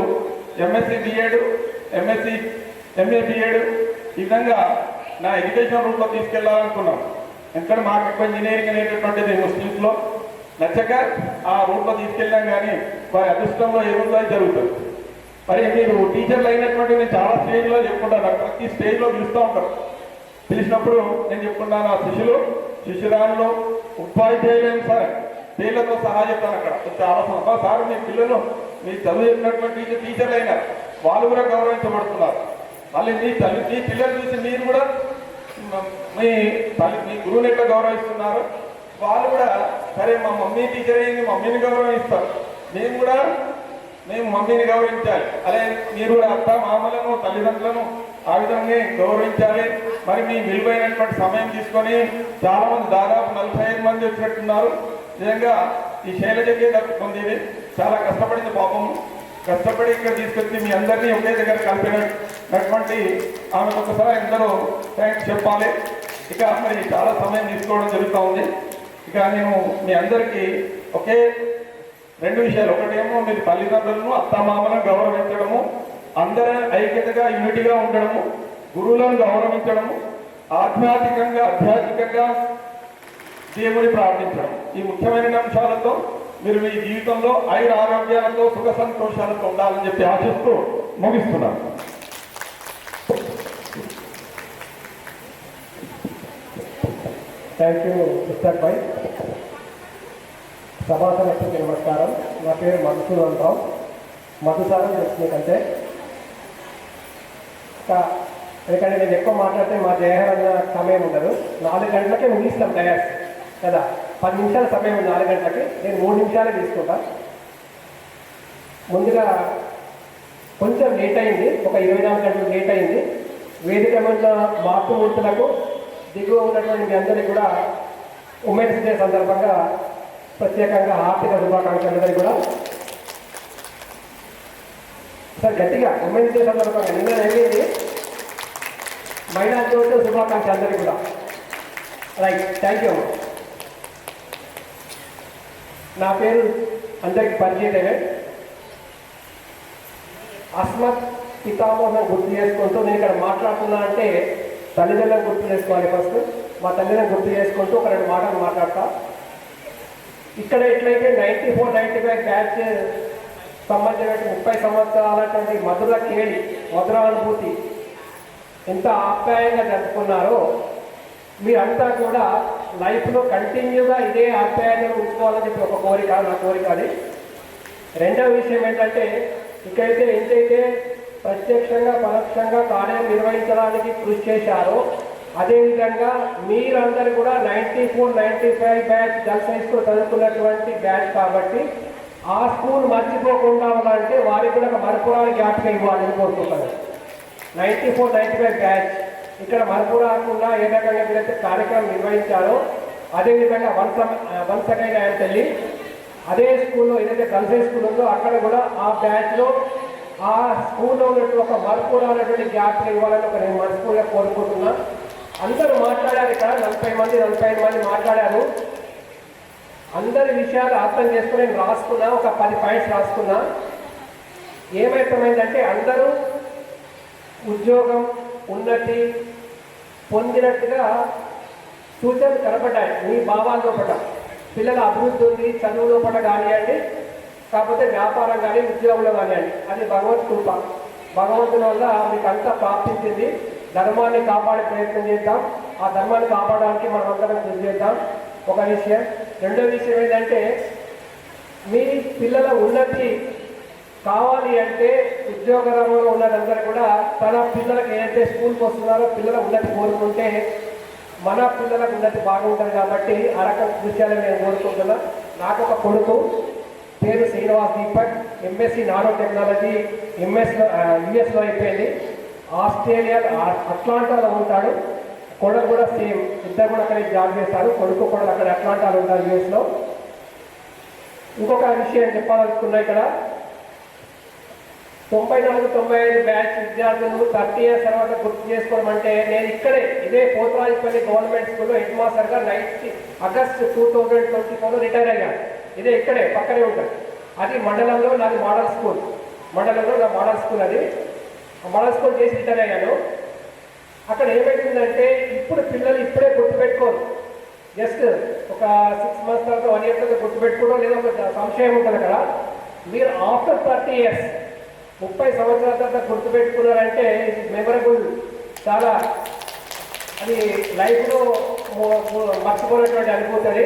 Speaker 12: ఎంఎస్సి బిఎడ్, ఎంఏ బిఎడ్ ఈ విధంగా నా ఎడ్యుకేషన్ రూట్లో తీసుకెళ్లాలనుకున్నాం. ఎందుకంటే మాకు ఎక్కువ ఇంజనీరింగ్ అనేటటువంటిది ముస్లిమ్స్లో నచ్చక ఆ రూట్లో తీసుకెళ్ళాం. కానీ వారి అదృష్టంలో ఏముందో జరుగుతుంది. మరి మీరు టీచర్లు అయినటువంటి నేను చాలా స్టేజ్లో చెప్పుకుంటాను. ప్రతి స్టేజ్లో పిలుస్తూ ఉంటారు. పిలిచినప్పుడు నేను చెప్పుకున్నాను, ఆ శిష్యురాలు ఉపాధ్యాయులు సార్ పేర్లతో సహా చెప్తాను. అక్కడ చాలా సార్ మీ పిల్లలు మీ చదువు చెప్పినటువంటి టీచర్లు అయినా వాళ్ళు కూడా గౌరవించబడుతున్నారు. మళ్ళీ మీ పిల్లలు చూసి మీరు కూడా మీ గురువుని ఎట్లా గౌరవిస్తున్నారు, వాళ్ళు కూడా సరే మా మమ్మీ టీచర్ అయింది, మమ్మీని గౌరవిస్తారు, మేము మమ్మీని గౌరవించాలి. అలాగే మీరు కూడా అత్త మామలను తల్లిదండ్రులను ఆ విధంగా గౌరవించాలి. మరి మీ విలువైనటువంటి సమయం తీసుకొని చాలా మంది దాదాపు 45 మంది వచ్చినట్టున్నారు. నిజంగా ఈ శైలజకే దక్కుతుంది. ఇది చాలా కష్టపడింది పాపం. కష్టపడి ఇక్కడ తీసుకొచ్చి మీ అందరినీ ఒకే దగ్గర కలిపినటువంటి ఆమెకు ఒకసారి అందరూ థ్యాంక్స్ చెప్పాలి. ఇక మరి చాలా సమయం తీసుకోవడం జరుగుతూ ఉంది. ఇక నేను మీ అందరికీ ఒకే 2 విషయాలు. ఒకటేమో మీరు తల్లిదండ్రులను అత్తమామలను గౌరవించడము, అందరూ ఐక్యతగా యూనిటీగా ఉండడము, గురువులను గౌరవించడము, ఆధ్యాత్మికంగా దేవుని ప్రార్థించడం. ఈ ముఖ్యమైన అంశాలతో మీరు మీ జీవితంలో ఐదు ఆరోగ్యాలతో సుఖ సంతోషాలతో ఉండాలని చెప్పి ఆశిస్తూ ముగిస్తున్నాను.
Speaker 8: థ్యాంక్ యూ మిస్టర్ భాయ్. సభాసనకు నమస్కారం. నా పేరు మధుసూదన్ రావు. మధుసారం తెలుసుకుంటే ఎందుకంటే నేను ఎక్కువ మాట్లాడితే మా జయహరణ సమయం ఉండదు. 4 గంటలకే ముగిస్తాం డయాస్ కదా. 10 నిమిషాల సమయం 4 గంటలకి, నేను 3 నిమిషాలే తీసుకుంటా. ముందుగా కొంచెం లేట్ అయింది, ఒక 24 గంటలు లేట్ అయింది. వేదిక మీద మాతృమూర్తులకు దిగువ ఉన్నటువంటి మీ అందరికీ కూడా ఉమెన్స్ డే సందర్భంగా ప్రత్యేకంగా ఆర్థిక శుభాకాంక్షలు కూడా. సార్ గట్టిగా ఉమెన్స్ డే సందర్భంగా నిన్న అయింది మహిళా దినోత్సవ శుభాకాంక్ష అందరికీ కూడా. Right, thank you. నా పేరు అందరికీ పరిచయమే. అస్మత్ పితామహులను గుర్తు చేసుకుంటూ నేను ఇక్కడ మాట్లాడుతున్నా అంటే తల్లిదండ్రులను గుర్తు చేసుకోవాలి. ఫస్ట్ మా తల్లిదండ్రులను గుర్తు చేసుకుంటూ ఒక 2 మాటలు మాట్లాడతా. ఇక్కడ ఎట్లయితే 94, 95 బ్యాచ్ సంబంధించిన 30 సంవత్సరాలటువంటి మధుర కేళి, మధుర అనుభూతి ఎంత ఆప్యాయంగా జరుపుకున్నారో మీరంతా కూడా లైఫ్లో కంటిన్యూగా ఇదే ఆప్యాయతను ఉంచుకోవాలని చెప్పి ఒక కోరిక, నా కోరిక అది. రెండవ విషయం ఏంటంటే ఇక్కడైతే ఎంతైతే ప్రత్యక్షంగా పరోక్షంగా కార్యం నిర్వహించడానికి కృషి చేశారో అదేవిధంగా మీరందరూ కూడా 94, 95 బ్యాచ్ గర్ల్స్ హై స్కూల్ చదువుకున్నటువంటి బ్యాచ్ కాబట్టి ఆ స్కూల్ మర్చిపోకుండా ఉండాలంటే వారికి కూడా ఒక మరపురాని జ్ఞాపకం ఇవ్వాలని కోరుకుంటాను. 94, 95 బ్యాచ్ ఇక్కడ మరపురాకుండా ఏ రకంగా మీరైతే కార్యక్రమం నిర్వహించారో అదేవిధంగా వన్స్ అగైన్ ఆయన తల్లి అదే స్కూల్లో ఏదైతే గర్ల్స్ హై స్కూల్ ఉందో అక్కడ కూడా ఆ బ్యాచ్లో ఆ స్కూల్లో ఉన్నట్టు ఒక మరపురానటువంటి జ్ఞాపకం ఇవ్వాలని ఒక నేను మనస్ఫూర్తిగా కోరుకుంటున్నా. అందరూ మాట్లాడారు, ఇక్కడ 40 మంది 45 మంది మాట్లాడారు. అందరి విషయాలు అర్థం చేసుకుని నేను రాసుకున్నా, ఒక 10 పాయింట్స్ రాసుకున్నా. ఏమైతమైందంటే అందరూ ఉద్యోగం ఉన్నతి పొందినట్టుగా సూచనలు కనపడ్డాయి మీ భావాల లోపల. పిల్లల అభివృద్ధి ఉంది, చదువు లోపల కానివ్వండి, కాకపోతే వ్యాపారం కానీ ఉద్యోగంలో కానివ్వండి, అది భగవత్ కృప. భగవంతుని వల్ల మీకు అంతా ప్రాప్తించింది. ధర్మాన్ని కాపాడే ప్రయత్నం చేద్దాం, ఆ ధర్మాన్ని కాపాడడానికి మనం అందరం కృషి చేద్దాం. ఒక విషయం. రెండో విషయం ఏంటంటే మీ పిల్లల ఉన్నతి కావాలి అంటే ఉద్యోగ రంగంలో ఉన్నదందరూ కూడా తన పిల్లలకు ఏదైతే స్కూల్కి వస్తున్నారో పిల్లల ఉన్నతి కోరుకుంటే మన పిల్లలకు ఉన్నతి బాగుంటుంది. కాబట్టి ఆ రకం విషయాలు నేను కోరుకుంటున్నా. నాకు ఒక కొడుకు పేరు శ్రీనివాస్ దీపక్, ఎంఎస్సి నానో టెక్నాలజీ, ఎంఎస్లో యుఎస్లో అయిపోయింది. ఆస్ట్రేలియా అట్లాంటాలో ఉంటాడు. కొడుకు కూడా సేమ్, ఇద్దరు కూడా అక్కడ జాబ్ చేస్తారు. కొడుకు కూడా అక్కడ అట్లాంటాలో ఉంటారు యుఎస్లో. ఇంకొక విషయం చెప్పాలనుకున్నా, ఇక్కడ 94, 95 బ్యాచ్ విద్యార్థులు 30 ఇయర్స్ తర్వాత గుర్తు చేసుకోవడం అంటే నేను ఇక్కడే ఇదే పోతరాజపల్లి గవర్నమెంట్ స్కూల్లో హెడ్ మాస్టర్గా ఆగస్టు 2024 రిటైర్ అయ్యాను. ఇదే ఇక్కడే పక్కనే ఉంటుంది. అది మండలంలో నాది మోడల్ స్కూల్, మండలంలో నా మోడల్ స్కూల్. అది మోడల్ స్కూల్ చేసి రిటైర్ అయ్యాను. అక్కడ ఏమైతుందంటే ఇప్పుడు పిల్లలు ఇప్పుడే గుర్తుపెట్టుకోరు. జస్ట్ ఒక 6 మంత్స్ తర్వాత 1 ఇయర్ తర్వాత గుర్తుపెట్టుకోవడం లేదా ఒక సంశయం ఉంటుంది అక్కడ. మీరు ఆఫ్టర్ 30 ఇయర్స్ 30 సంవత్సరాల తర్వాత గుర్తుపెట్టుకున్నారంటే మెమరబుల్, చాలా అది లైఫ్లో మర్చిపోయినటువంటి అనుభూతి.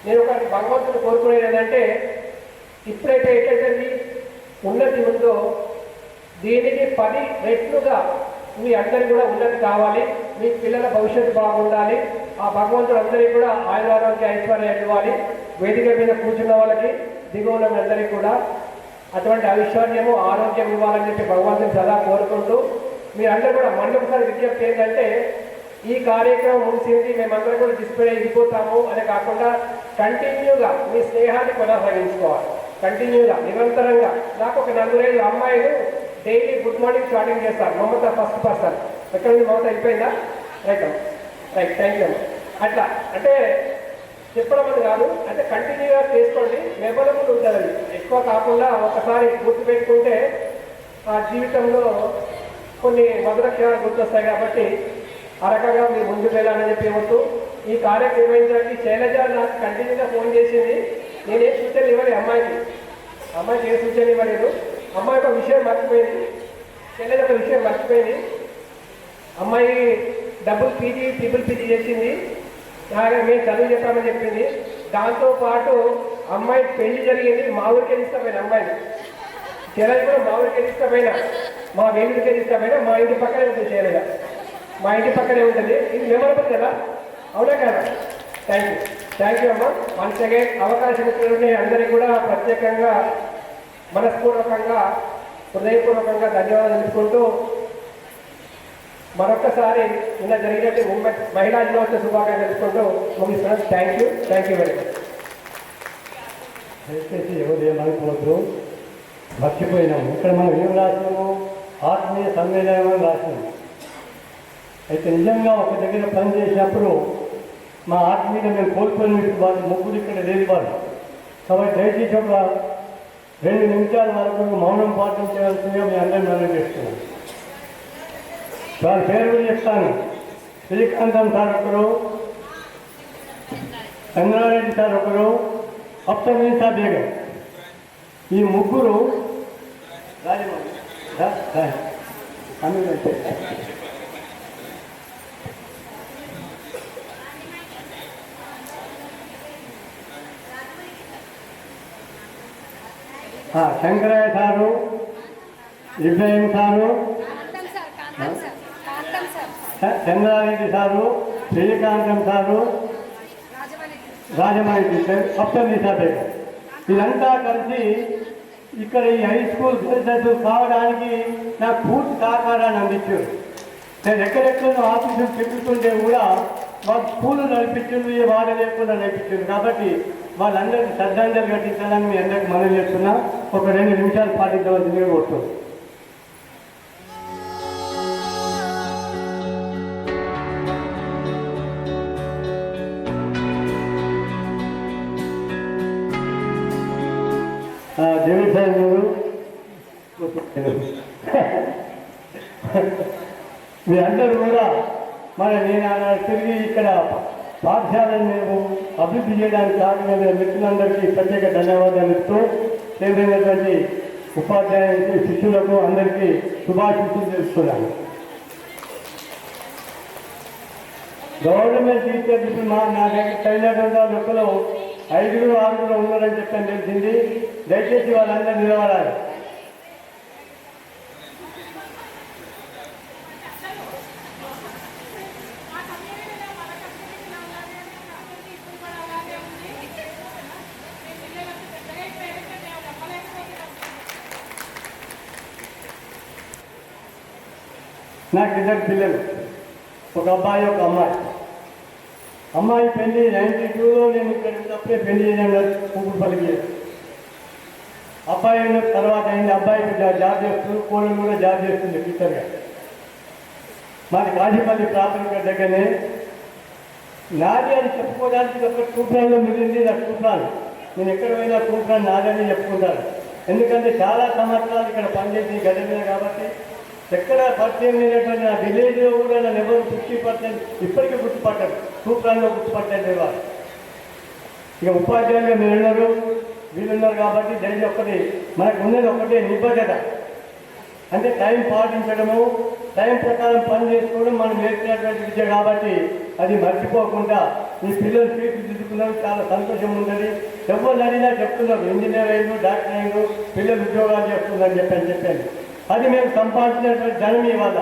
Speaker 8: నేను ఒక భగవంతుని కోరుకునేది ఏంటంటే ఇప్పుడైతే ఎక్కడైతే మీ ఉన్నతి ఉందో దీనికి 10 రెట్లుగా మీ అందరికీ కూడా ఉన్నతి కావాలి. మీ పిల్లల భవిష్యత్తు బాగుండాలి. ఆ భగవంతుడు అందరికీ కూడా ఆయురారోగ్య ఐశ్వర్యాలు ఇవ్వాలి. వేదిక మీద కూర్చున్న వాళ్ళకి దిగువ ఉన్న అందరికీ కూడా అటువంటి ఐశ్వర్యము ఆరోగ్యం ఇవ్వాలని చెప్పి భగవంతుని సదా కోరుకుంటూ మీరందరూ కూడా మళ్ళీ ఒకసారి విజ్ఞప్తి ఏంటంటే ఈ కార్యక్రమం ముగిసింది మేమందరం కూడా డిస్ప్లే అయిపోతాము అనే కాకుండా కంటిన్యూగా మీ స్నేహాన్ని కొనసాగించుకోవాలి. కంటిన్యూగా నిరంతరంగా. నాకు ఒక 4-5 అమ్మాయిలు డైలీ గుడ్ మార్నింగ్ స్టార్టింగ్ చేస్తారు. మమత ఫస్ట్ పర్సన్. ఎక్కడ ఉంది మమత? అయిపోయిందా? Right right, thank you. అట్లా అంటే చెప్పడం అని కాదు, అంటే కంటిన్యూగా చేసుకోండి. మెమరబుల్ ఉంటుంది. అది ఎక్కువ కాకుండా ఒకసారి గుర్తుపెట్టుకుంటే ఆ జీవితంలో కొన్ని మధుర క్షణాలు గుర్తొస్తాయి. కాబట్టి ఆ రకంగా మీరు ముందుకు వెళ్ళాలని చెప్పి వస్తూ ఈ కార్యక్రమం నిర్వహించడానికి శైలజ నాకు కంటిన్యూగా ఫోన్ చేసింది. నేనేం సూచనలు ఇవ్వలేదు అమ్మాయికి ఏ సూచనలు ఇవ్వలేదు. అమ్మాయి ఒక విషయం మర్చిపోయింది, చెల్లెలు ఒక విషయం మర్చిపోయింది. అమ్మాయి డబుల్ పీజీ ట్రిపుల్ పీజీ చేసింది, మేము చదువు చెప్పామని చెప్పింది. దాంతోపాటు అమ్మాయి పెళ్లి జరిగింది, మా ఊరికే తీసుకపోయిన అమ్మాయిని. చెల్లెలు కూడా మా ఊరికే తీసుకపోయినా, మా వేలుడికే తీసుకపోయినా. మా ఇంటి పక్కనే ఉంటుంది చెల్లెలు, మా ఇంటి పక్కనే ఉంటుంది. ఇది మెమరబుల్ కదా, అవునా కదా? థ్యాంక్ యూ అమ్మ. వన్స్ అగైన్ అవకాశం ఇచ్చినటువంటి అందరికీ కూడా ప్రత్యేకంగా మనస్పూర్వకంగా హృదయపూర్వకంగా ధన్యవాదాలు తెలుపుకుంటూ మరొక్కసారి నిన్న జరిగినట్టు మహిళా దినోత్సవ శుభాకాంక్షలు తెలుపుకుంటూ ముగిస్తున్నాను. Thank you very much.
Speaker 13: దయచేసి ఎవరు ఏమనుకోవద్దు, మర్చిపోయినాము. ఇక్కడ మనం ఏం రాసినాము, ఆత్మీయ సమ్మేళనం రాసినాము. అయితే నిజంగా ఒక దగ్గర పని చేసినప్పుడు మా ఆత్మీయ మేము కోల్పోయిన వాళ్ళు ముగ్గురు ఇక్కడ లేని వాళ్ళు. కాబట్టి దయచేసి ఒక 2 నిమిషాల వరకు మౌనం పాటించవలసిందిగా మీ అందరినీ మనం చేస్తున్నాం. వాళ్ళ పేరు కూడా చెప్తాను. శ్రీకాంతం సార్ ఒకరు, చంద్రారెడ్డి సార్ ఒకరు, అప్తమీసా బేగం. ఈ ముగ్గురు Shankaraiah sir, Ibrahim sir, Chandrareddy sir, Srikantham sir, Rajamani సప్తమీసా బేగం. వీళ్ళంతా కలిసి ఇక్కడ ఈ హై స్కూల్ పరిషత్తు కావడానికి నాకు పూర్తి సహకారాన్ని అందించారు. నేను ఎక్కడెక్కడ ఆఫీసులు చెప్పుతుంటే కూడా వాళ్ళు స్కూలు నడిపించింది, వాడ లేకుండా నడిపించింది. కాబట్టి వాళ్ళందరికీ శ్రద్ధాంజలి ఘటించాలని మీ అందరికీ మనం చేస్తున్నా. ఒక 2 నిమిషాలు పాటించవలసిందిగా కోరుతుంది. దేవసాయ మీరందరూ కూడా నేను తిరిగి ఇక్కడ పాఠశాలను మేము అభివృద్ధి చేయడానికి కారణమైన మిత్రులందరికీ ప్రత్యేక ధన్యవాదాలు ఇస్తూ చేరినటువంటి ఉపాధ్యాయులకు, శిష్యులకు అందరికీ శుభాశీస్సులు తెలుస్తున్నాను. గవర్నమెంట్ టీచర్స్ ఇప్పుడు నా దగ్గర తగినటువంటి లెక్కలో 5-6 ఉన్నారని చెప్పని తెలిసింది. దయచేసి వాళ్ళందరూ నిలబడాలి. నాకు 2 పిల్లలు, ఒక అబ్బాయి ఒక అమ్మాయి. అమ్మాయి పెళ్లి 92లో నేను ఇక్కడ ఉన్నప్పుడే పెళ్లి చేయడం కూకుడుపల్లికి. అబ్బాయి తర్వాత అయింది, అబ్బాయికి జాబ్ చేస్తుంది, కోడలు కూడా జాబ్ చేస్తుంది టీచర్గా. మాది కాశీపల్లి ప్రాథమిక దగ్గరనే. నాది అని చెప్పుకోవడానికి ఒక సూత్రాల్లో మిగిలింది నా సూత్రాలు. నేను ఎక్కడ పోయినా సూత్రాన్ని నాదని చెప్పుకుంటాను. ఎందుకంటే చాలా సంవత్సరాలు ఇక్కడ పనిచేసి గడ్డ మీద కాబట్టి ఎక్కడ పరిచయం లేనటువంటి నా విలేజ్లో కూడా నన్ను ఎవరు 50% ఇప్పటికీ గుర్తుపట్టారు, సూత్రాల్లో గుర్తుపట్టారు వాళ్ళు. ఇక ఉపాధ్యాయులుగా మీరున్నారు, వీళ్ళున్నారు కాబట్టి దయచేసి ఒకటి మనకు ఉన్నది ఒకటే నిబద్ధత. అంటే టైం పాటించడము, టైం ప్రకారం పని చేసుకోవడం మనం నేర్పినటువంటి విద్య కాబట్టి అది మర్చిపోకుండా మీ పిల్లలు తీర్చిదిద్దుకున్నారు, చాలా సంతోషం ఉంటుంది. ఎవరు అడిగినా చెప్తున్నారు, ఇంజనీర్ అయ్యారు, డాక్టర్ అయ్యారు, పిల్లలు ఉద్యోగాలు చేస్తున్నారని చెప్పాను. అది మేము సంపాదించినటువంటి ధనం ఇవాళ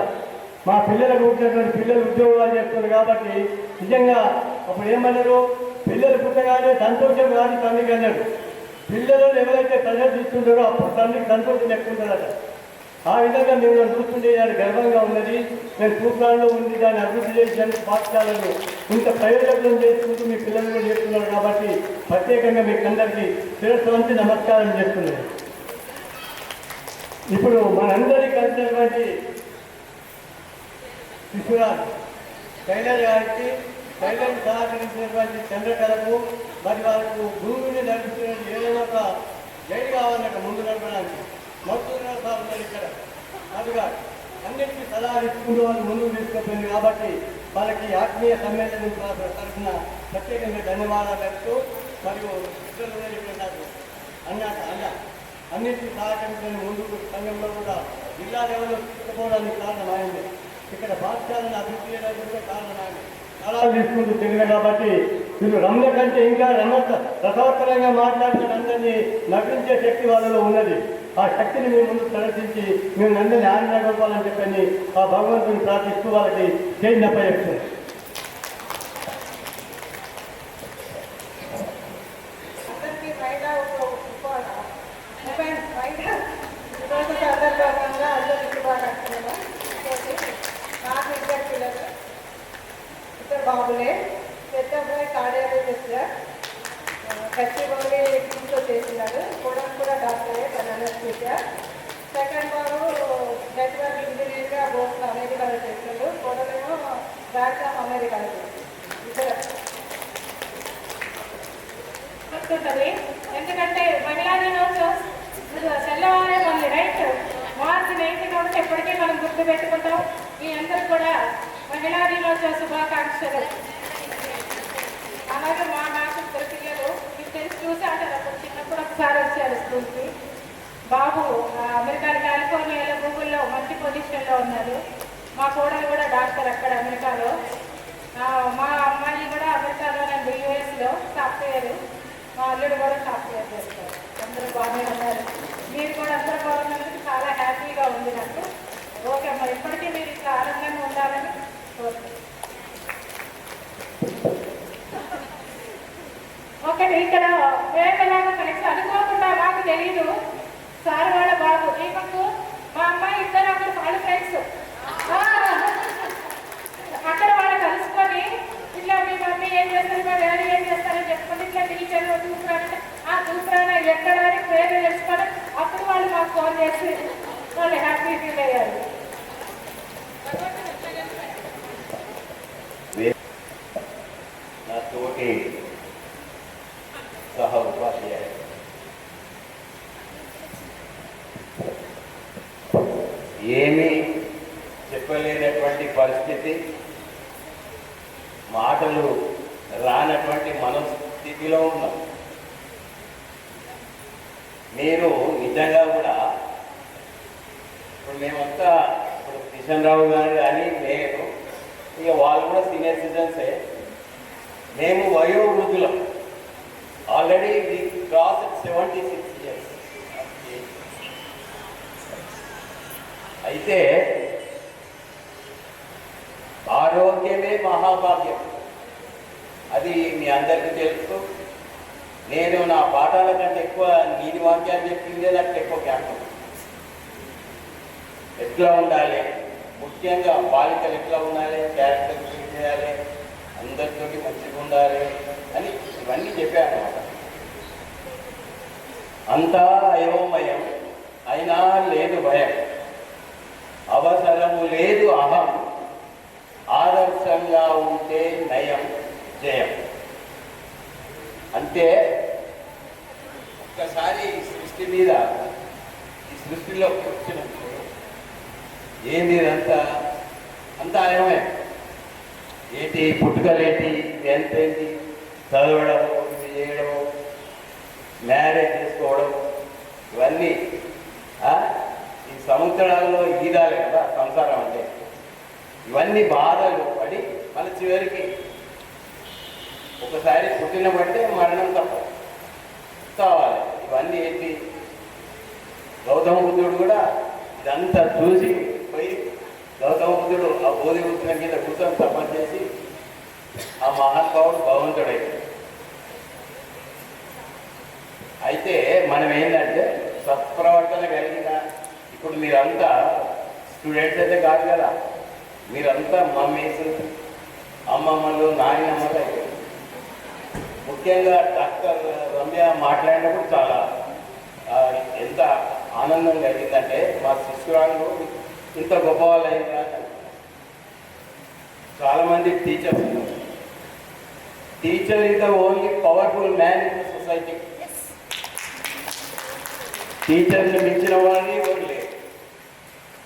Speaker 13: మా పిల్లలకు పుట్టినటువంటి పిల్లలు ఉద్యోగాలు చేస్తున్నారు. కాబట్టి నిజంగా అప్పుడు ఏమన్నారు, పిల్లలు పుట్టగానే సంతోషం కాదు తండ్రికి అన్నాడు. పిల్లలు ఎవరైతే ప్రజలు తీసుకుంటారో అప్పుడు తండ్రికి సంతోషం ఎక్కువ ఉంటుందట. ఆ విధంగా మేము చూస్తుంటే దాని గర్వంగా ఉన్నది. నేను సూత్రాల్లో ఉంది, దాన్ని అభివృద్ధి చేసిన పాఠశాలను ఇంత ప్రయోజనం చేసుకుంటూ మీ పిల్లలు కూడా చేస్తున్నారు. కాబట్టి ప్రత్యేకంగా మీకు అందరికీ శిరస్సు వంచి నమస్కారం చేస్తున్నాను. ఇప్పుడు మనందరికీ కలిసినటువంటి శిశురాలు టైలర్ గారికి, టైలర్ సహకరించినటువంటి చంద్రకళకు, మరి వాళ్ళకు భూమిని నడిపిస్తున్నట్టు ఏదైనా ఒక గైడ్ కావాలన్నట్టు ముందు నడపడానికి మరుతున్న సార్ ఇక్కడ అదిగా అన్నింటికీ సలహా ఇచ్చుకుంటూ వాళ్ళు ముందుకు తీసుకుపోయింది. కాబట్టి వాళ్ళకి ఆత్మీయ సమ్మేళనం తరఫున ప్రత్యేకంగా ధన్యవాదాలు చెప్తూ మరియు అన్నింటినీ సహకరించిన ముందుకు సంఘంలో కూడా జిల్లా లెవెల్లో తీసుకుపోవడానికి కారణం ఆయనే. ఇక్కడ పాఠశాలను అభివృద్ధి చేయడానికి కూడా కారణం ఆయనే. సలహాలు తీసుకుంటూ తిరిగిన కాబట్టి వీళ్ళు రమ్య కంటే ఇంకా రసవత్తరంగా మాట్లాడిన అందరినీ నవ్వించే శక్తి వాళ్ళలో ఉన్నది. ఆ శక్తిని మేము ముందు ప్రదర్శించి మేము అందరినీ ఆనందపడాలని చెప్పని ఆ భగవంతుని ప్రార్థిస్తూ వాళ్ళకి చేంజ్ అప్పచెప్తుంది.
Speaker 6: బాబులే పెద్ద అబ్బాయి కార్డియాలజిస్ట్ గచ్చిబౌలి టీంతో చేసినాడు. కోడలు కూడా డాక్టరే అనస్థీషియా. సెకండ్ బాబు నెట్వర్క్ ఇంజనీర్గా బోస్ అమెరికాలో చేస్తున్నాడు. కోడలేమో బ్యాంక్ ఆఫ్ అమెరికాలో చేస్తుంది.
Speaker 3: ఇద్దరు ఎందుకంటే మహిళా దినోత్సవం తెల్లవారే మళ్ళీ రైట్ మార్చి 19 నుండి ఎప్పటికీ మనం గుర్తు పెట్టుకుంటాం. మీ అందరూ కూడా మహిళా దినోత్సవ శుభాకాంక్షలు. అలాగే నాకు ఇద్దరు పిల్లలు మీకు తెలిసి చూసాంటారు. అప్పుడు చిన్నప్పుడు ఒకసారి వచ్చారు స్కూల్కి. బాబు అమెరికా కాలిఫోర్నియాలో గూగుల్లో మంచి పొజిషన్లో ఉన్నారు. మా కోడలు కూడా డాక్టర్ అక్కడ అమెరికాలో. మా అమ్మాయి కూడా అమెరికాలోనే యూఎస్లో సాఫ్ట్వేర్. మా అల్లుడు కూడా సాఫ్ట్వేర్ చేస్తారు. అందరూ బాగానే ఉన్నారు. మీరు కూడా అందరూ బాగున్నందుకు చాలా హ్యాపీగా ఉంది నాకు. ఓకే అమ్మ, ఇప్పటికీ మీరు ఇట్లా ఆనందంగా ఉండాలని కోరుతున్నాను. ఓకే, ఇక్కడ వేరేలాగా కలిసి అనుకోకుండా నాకు తెలీదు. సార్ వాళ్ళ బాబు దీపక్ మా అమ్మాయి ఇద్దరు అక్కడ వాళ్ళ ఫ్రెండ్స్. అక్కడ వాళ్ళు కలుసుకొని ఇట్లా మీ మమ్మీ ఏం చేస్తారు, మా డాడీ ఏం చేస్తారని చెప్పుకొని ఇట్లా టీచర్ చూపురానంటే ఆ చూపురాన ఎక్కడ పేరు తెలుసుకొని అప్పుడు వాళ్ళు మాకు ఫోన్ చేసి వాళ్ళు హ్యాపీ ఫీల్ అయ్యారు.
Speaker 10: నా తోటి సహ ఉపాధ్యాయులు ఏమీ చెప్పలేనటువంటి పరిస్థితి, మాటలు రానటువంటి మనస్థితిలో ఉన్నాం. మీరు నిజంగా కూడా ఇప్పుడు మేమంతా ఇప్పుడు కిషన్ రావు గారు కానీ నేను ఇక వాళ్ళు కూడా సీనియర్ సిటిజన్సే. మేము వయోవృద్ధులం. Already we cross 76 years. అయితే ఆరోగ్యమే మహాభాగ్యం, అది మీ అందరికీ తెలుసు. నేను నా పాఠాల కంటే ఎక్కువ నీటి వాక్యాలు చెప్పిందే నాకు ఎక్కువ జ్ఞాపకం. ఎట్లా ఉండాలి, ముఖ్యంగా బాలికలు ఎట్లా ఉండాలి, క్యారెక్టర్ బిల్డ్ చేయాలి, అందరితోటి మంచిగా ఉండాలి అని ఇవన్నీ చెప్పాను. అంతా అయోమయం, అయినా లేదు భయం, అవసరము లేదు అహం, ఆదర్శంగా ఉంటే నయం జయం. అంటే ఒక్కసారి సృష్టి మీద, ఈ సృష్టిలో వచ్చినప్పుడు ఏంది ఇదంతా అంతా అయోమయం. ఏంటి పుట్టుకలేంటి, ఎంతేంటి, చదవడము, చేయడము, మ్యారేజ్ చేసుకోవడం, ఇవన్నీ ఈ సంవత్సరాల్లో ఈదాలి కదా సంసారం అంటే. ఇవన్నీ బాధలు పడి మన చివరికి ఒకసారి పుట్టిన బట్టే మరణం కావాలి. ఇవన్నీ ఏంటి, గౌతమ బుద్ధుడు కూడా ఇదంతా చూసి పోయి గౌతమ బుద్ధుడు ఆ బోధి వృక్షం కింద కూర్చొని తపన చేసి ఆ మహానుభావుడు భగవంతుడైంది. అయితే మనం ఏంటంటే సత్ప్రవర్తన కలిగిన, ఇప్పుడు మీరంతా స్టూడెంట్స్ అయితే కాదు కదా, మీరంతా మమ్మీస్, అమ్మమ్మలు, నాయనమ్మలు అయితే. ముఖ్యంగా డాక్టర్ రమ్య మాట్లాడినప్పుడు చాలా ఎంత ఆనందం కలిగిందంటే, మా శిష్యురాలు ఇంత గొప్ప వాళ్ళు అయిందా. చాలామంది teachers, teacher is the only powerful man in the society. టీచర్ని మించిన వాడిని ఎవరు లేరు.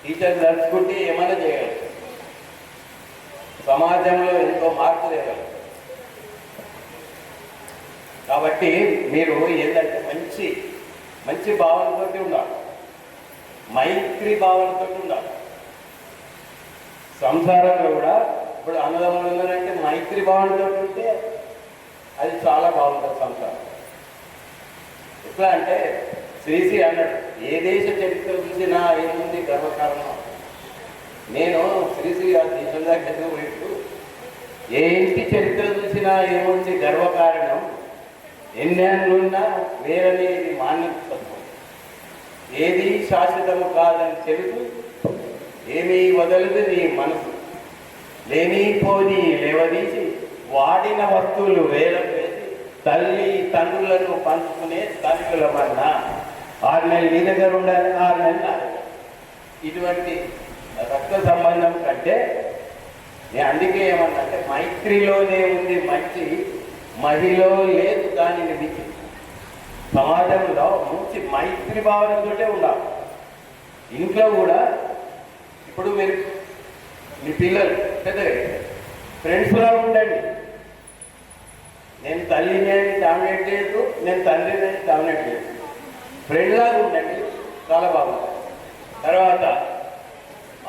Speaker 10: టీచర్ నడుచుకుంటే ఏమైనా చేయగలరు, సమాజంలో ఎంతో మార్పు తేగలరు. కాబట్టి మీరు ఏంటంటే మంచి మంచి భావనతోటి ఉండాలి, మైత్రి భావనతోటి ఉండాలి. సంసారంలో కూడా ఇప్పుడు అన్నదమ్ములు ఉన్నారంటే మైత్రి భావనతో ఉంటే అది చాలా బాగుంటుంది సంసారం. ఎట్లా అంటే శ్రీశ్రీ అన్నాడు, ఏ దేశ చరిత్ర చూసినా ఏముంది గర్వకారణం. నేను శ్రీశ్రీ ఆ దేశం దాకా పోయిట్టు ఏ ఇంటి చరిత్ర చూసినా ఏముంది గర్వకారణం, ఎన్నేళ్ళున్నా వేరనేది మాన్యతత్వం, ఏది శాశ్వతము కాదని తెలుసు, ఏమీ వదలదు నీ మనసు, లేనిపోని లేవదీసి వాడిన వస్తువులు వేలం వేసి తల్లి తండ్రులను పంచుకునే తల్లులమన్నా 6 నెలలు నీ దగ్గర ఉండాలి, 6 నెలలు నా దగ్గర. ఇటువంటి రక్త సంబంధం కంటే నేను అందుకే ఏమన్నా అంటే మైత్రిలోనే ఉంది మంచి, మహిళలో లేదు దానిని మించి. సమాజంలో మంచి మైత్రి భావనతోటే ఉండాలి. ఇంట్లో కూడా ఇప్పుడు మీరు మీ పిల్లలు పెద్దగా ఫ్రెండ్స్లా ఉండండి. నేను తల్లిని అని డామినేట్ చేయదు, నేను తండ్రిని అని డామినేట్ చేయదు, ఫ్రెండ్లాగా ఉండండి, చాలా బాగుంటుంది. తర్వాత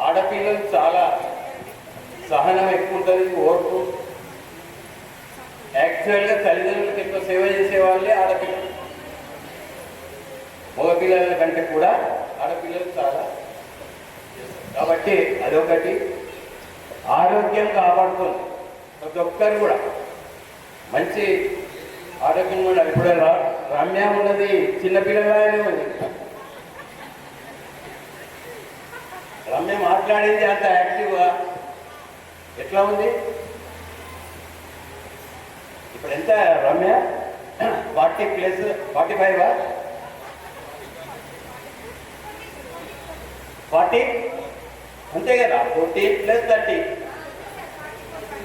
Speaker 10: ఆడపిల్లలు చాలా సహనం ఎక్కువ ఉంటుంది, ఓర్పు. యాక్చువల్గా తల్లిదండ్రులకు ఎక్కువ సేవ చేసే వాళ్ళే ఆడపిల్లలు, మగపిల్లల కంటే కూడా ఆడపిల్లలు చాలా. కాబట్టి అదొకటి. ఆరోగ్యం కాపాడుకోండి, ప్రతి ఒక్కరు కూడా మంచి ఆరోగ్యం కూడా. ఇప్పుడు రమ్య ఉన్నది చిన్నపిల్లగానే ఉంది, రమ్య మాట్లాడింది అంత యాక్టివ్గా ఎట్లా ఉంది. ఇప్పుడు ఎంత రమ్య 40 ప్లస్ 45 40 అంతే కదా, 14 +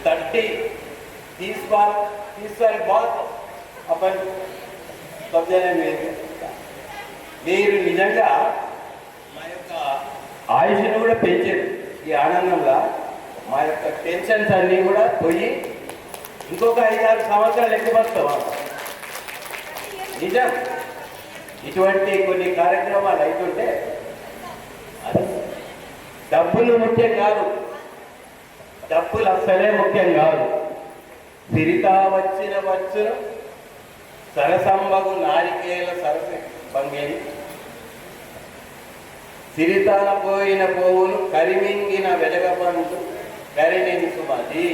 Speaker 10: 30 30 साल बाद अपन కబ్జానే మీరు నిజంగా మా యొక్క ఆయుష్ను కూడా పెంచారు. ఈ ఆనందంలో మా యొక్క టెన్షన్స్ అన్నీ కూడా పోయి ఇంకొక 5-6 సంవత్సరాలు ఎక్కువ వస్తావా. నిజం, ఇటువంటి కొన్ని కార్యక్రమాలు అవుతుంటే అది డబ్బులు ముఖ్యం కాదు, డబ్బులు అస్సలే ముఖ్యం కాదు. సిరితా వచ్చిన వచ్చును సరసంబగు నారికేల సరసి పంగేని, సిరితాన పోయిన పోవును కరిమింగిన వెలగపండు కరినేని సుమది.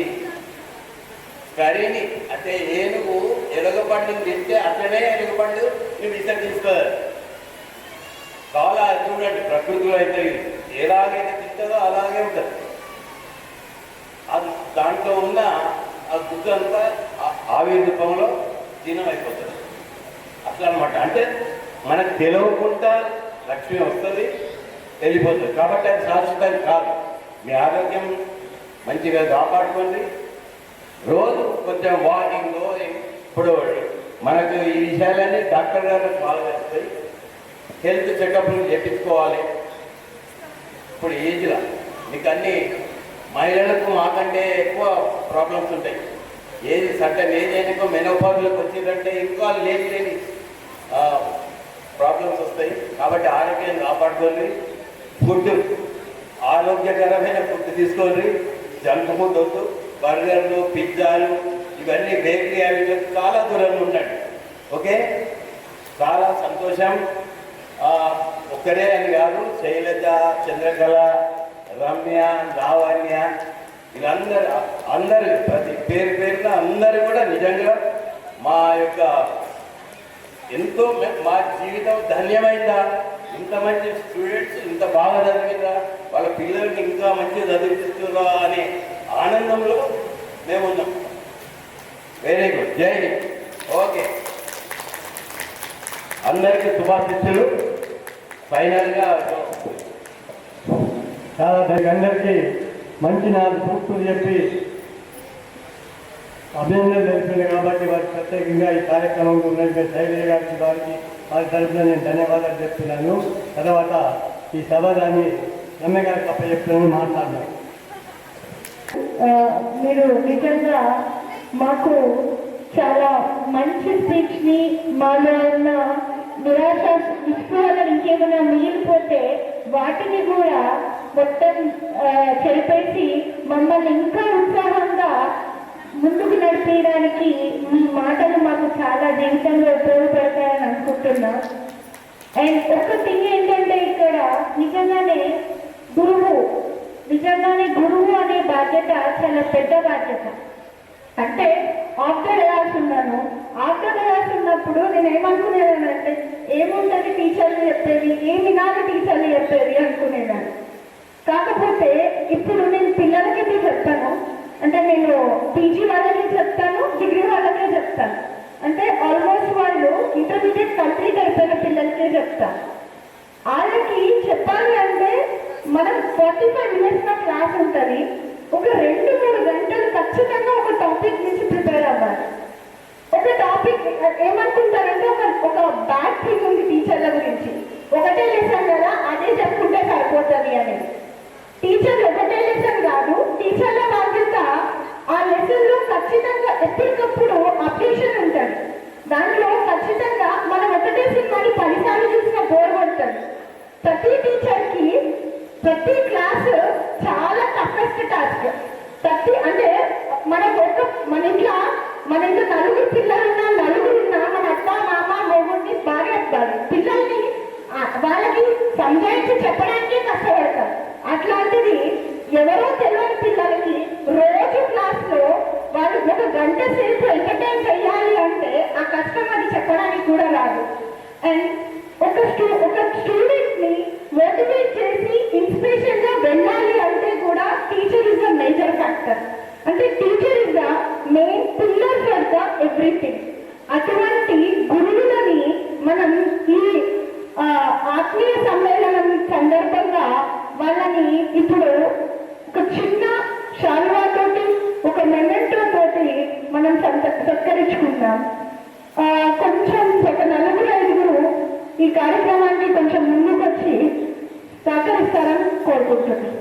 Speaker 10: కరిని అంటే ఏనుగు ఎలుగపండును తింటే అట్లనే ఎలుగపండు నువ్వు విసర్జిస్తారు. చాలా చూడండి, ప్రకృతిలో అయితే ఎలాగైతే తింటుందో అలాగే ఉంటుంది. అది దాంట్లో ఉన్న ఆ గుడ్డు అంతా ఆవిరి రూపంలో దీనం అయిపోతుంది. అట్లా అనమాట. అంటే మనకు తెలియకుండా లక్ష్మి వస్తుంది, వెళ్ళిపోతుంది. కాబట్టి అది శాశ్వతం కాదు. మీ ఆరోగ్యం మంచిగా కాపాడుకోండి. రోజు కొంచెం వాకింగ్, ఇప్పుడు మనకు ఈ విషయాలన్నీ డాక్టర్ గారు బాగా వస్తాయి. హెల్త్ చెకప్లు చేయించుకోవాలి. ఇప్పుడు ఏజ్లో మీకు అన్నీ మహిళలకు మాకంటే ఎక్కువ ప్రాబ్లమ్స్ ఉంటాయి. ఏది సర్టన్ ఏజ్ అయినాకో మెనోపాజ్లోకి వచ్చిందంటే ఇంకా లేని ప్రాబ్లమ్స్ వస్తాయి. కాబట్టి ఆరోగ్యాన్ని కాపాడుకోండి. ఫుడ్ ఆరోగ్యకరమైన ఫుడ్ తీసుకోండి. జంక్ ఫుడ్ వద్దు, బర్గర్లు, పిజ్జాలు, ఇవన్నీ బేకరీ హ్యాబిట్లకు చాలా దూరంగా ఉండండి. ఓకే, చాలా సంతోషం. ఒక్కరే అని కాదు, శైలజ, చంద్రకళ, రమ్య, లావణ్య, వీళ్ళందరూ ప్రతి పేరున అందరూ కూడా నిజంగా మా యొక్క ఎంతో మా జీవితం ధన్యమైందా. ఇంత మంచి స్టూడెంట్స్ ఇంత బాగా చదివిందా, వాళ్ళ పిల్లల్ని ఇంకా మంచిగా చదివిస్తుందా అనే ఆనందంలో మేమున్నాం. వెరీ గుడ్, జై హింద్. ఓకే, అందరికీ శుభాశిస్సులు. ఫైనల్గా
Speaker 13: చాలా అందరికీ మంచి 4 సూక్తులు చెప్పి అభినందనలు తెలిపింది. కాబట్టి వారికి ప్రత్యేకంగా ఈ కార్యక్రమంలో ఉన్నటువంటి శైలజ గారికి, వారి తరఫున నేను ధన్యవాదాలు చెప్తున్నాను. తర్వాత ఈ సభాదాన్ని రమ్య గారికి అప్పచెప్తున్నాను, మాట్లాడినాను.
Speaker 4: మీరు నిజంగా మాకు చాలా మంచి స్పీచ్ని మాలో ఉన్న నిరాశ నిస్పృహలను ఇంకేమైనా మిగిలిపోతే వాటిని కూడా మొత్తం చెరిపేసి మమ్మల్ని ఇంకా ఉత్సాహంగా ముందుకు నడిపించడానికి మీ మాటలు మాకు చాలా జీవితంలో ఉపయోగపడతాయని అనుకుంటున్నా. అండ్ ఒక థింగ్ ఏంటంటే ఇక్కడ నిజంగానే గురువు అనే బాధ్యత చాలా పెద్ద బాధ్యత. అంటే ఆఫ్టర్ క్లాస్ ఉన్నాను, ఆఫ్టర్ క్లాస్ ఉన్నప్పుడు నేను ఏమనుకునేదానంటే ఏముంటుంది టీచర్లు చెప్పేది, ఏం వినాలి టీచర్లు చెప్పేది అనుకునేదాన్ని. కాకపోతే ఇప్పుడు నేను పిల్లలకి చెప్తాను, అంటే నేను పీజీ వాళ్ళకి చెప్తాను, డిగ్రీ వాళ్ళకే చెప్తాను. అంటే ఆల్మోస్ట్ వాళ్ళు ఇంటర్మీడియట్ కంప్లీట్ అయిపోయిన పిల్లలకే చెప్తాను. వాళ్ళకి చెప్పాలి అంటే మనం 45 minutes నా క్లాస్ ఉంటుంది, ఒక 2-3 గంటలు ఖచ్చితంగా ఒక టాపిక్ నుంచి ప్రిపేర్ అవ్వాలి. ఒక టాపిక్ ఏమనుకుంటారంటే ఒక బ్యాడ్ థింగ్ ఉంది టీచర్ల గురించి, ఒకటే లెసన్ కదా అదే చెప్పుకుంటే సరిపోతుంది అనేది. టీచర్లు ఒకటే లెసన్ కాదు, టీచర్ల బాధ్యత ఆ లెసన్లో ఖచ్చితంగా ఎప్పటికప్పుడు అప్డేషన్ ఉంటుంది. దాంట్లో ఖచ్చితంగా మనం ఒకటే సినిమాని 10 సార్లు చూసిన బోర్ కొడుతుంది. ప్రతి టీచర్కి ప్రతి క్లాస్ చాలా టఫెస్ట్ టాస్క్. అంటే మన ఇంట్లో నలుగురు పిల్లలున్నా నలుగురున్నా మన అత్త మామ మొగుడిని భార్య పిల్లల్ని వాళ్ళకి సంజాయించి చెప్పడానికే కష్టపడతారు. అట్లాంటిది ఎవరో తెలియని పిల్లలకి రోజు క్లాస్లో వాళ్ళు 1 గంట సేపు ఎంటర్టైన్ చేయాలి అంటే ఆ కష్టం అది చెప్పడానికి కూడా రాదు. అండ్ ఒక స్టూడెంట్ని మోటివేట్ చేసి ఇన్స్పిరేషన్గా వెళ్ళాలి అంటే కూడా teacher is the major factor. అంటే teacher is the main pillar for the everything. అటువంటి గురువులని మనం ఈ ఆత్మీయ సమ్మేళనం సందర్భంగా వాళ్ళని ఇప్పుడు ఒక చిన్న శాలువాతోటి ఒక మెమెంటో తోటి మనం సత్కరించుకుందాం. కొంచెం ఒక 4-5 ఈ కార్యక్రమాన్ని కొంచెం ముందుకు వచ్చి సహకరిస్తారని కోరుకుంటున్నాను.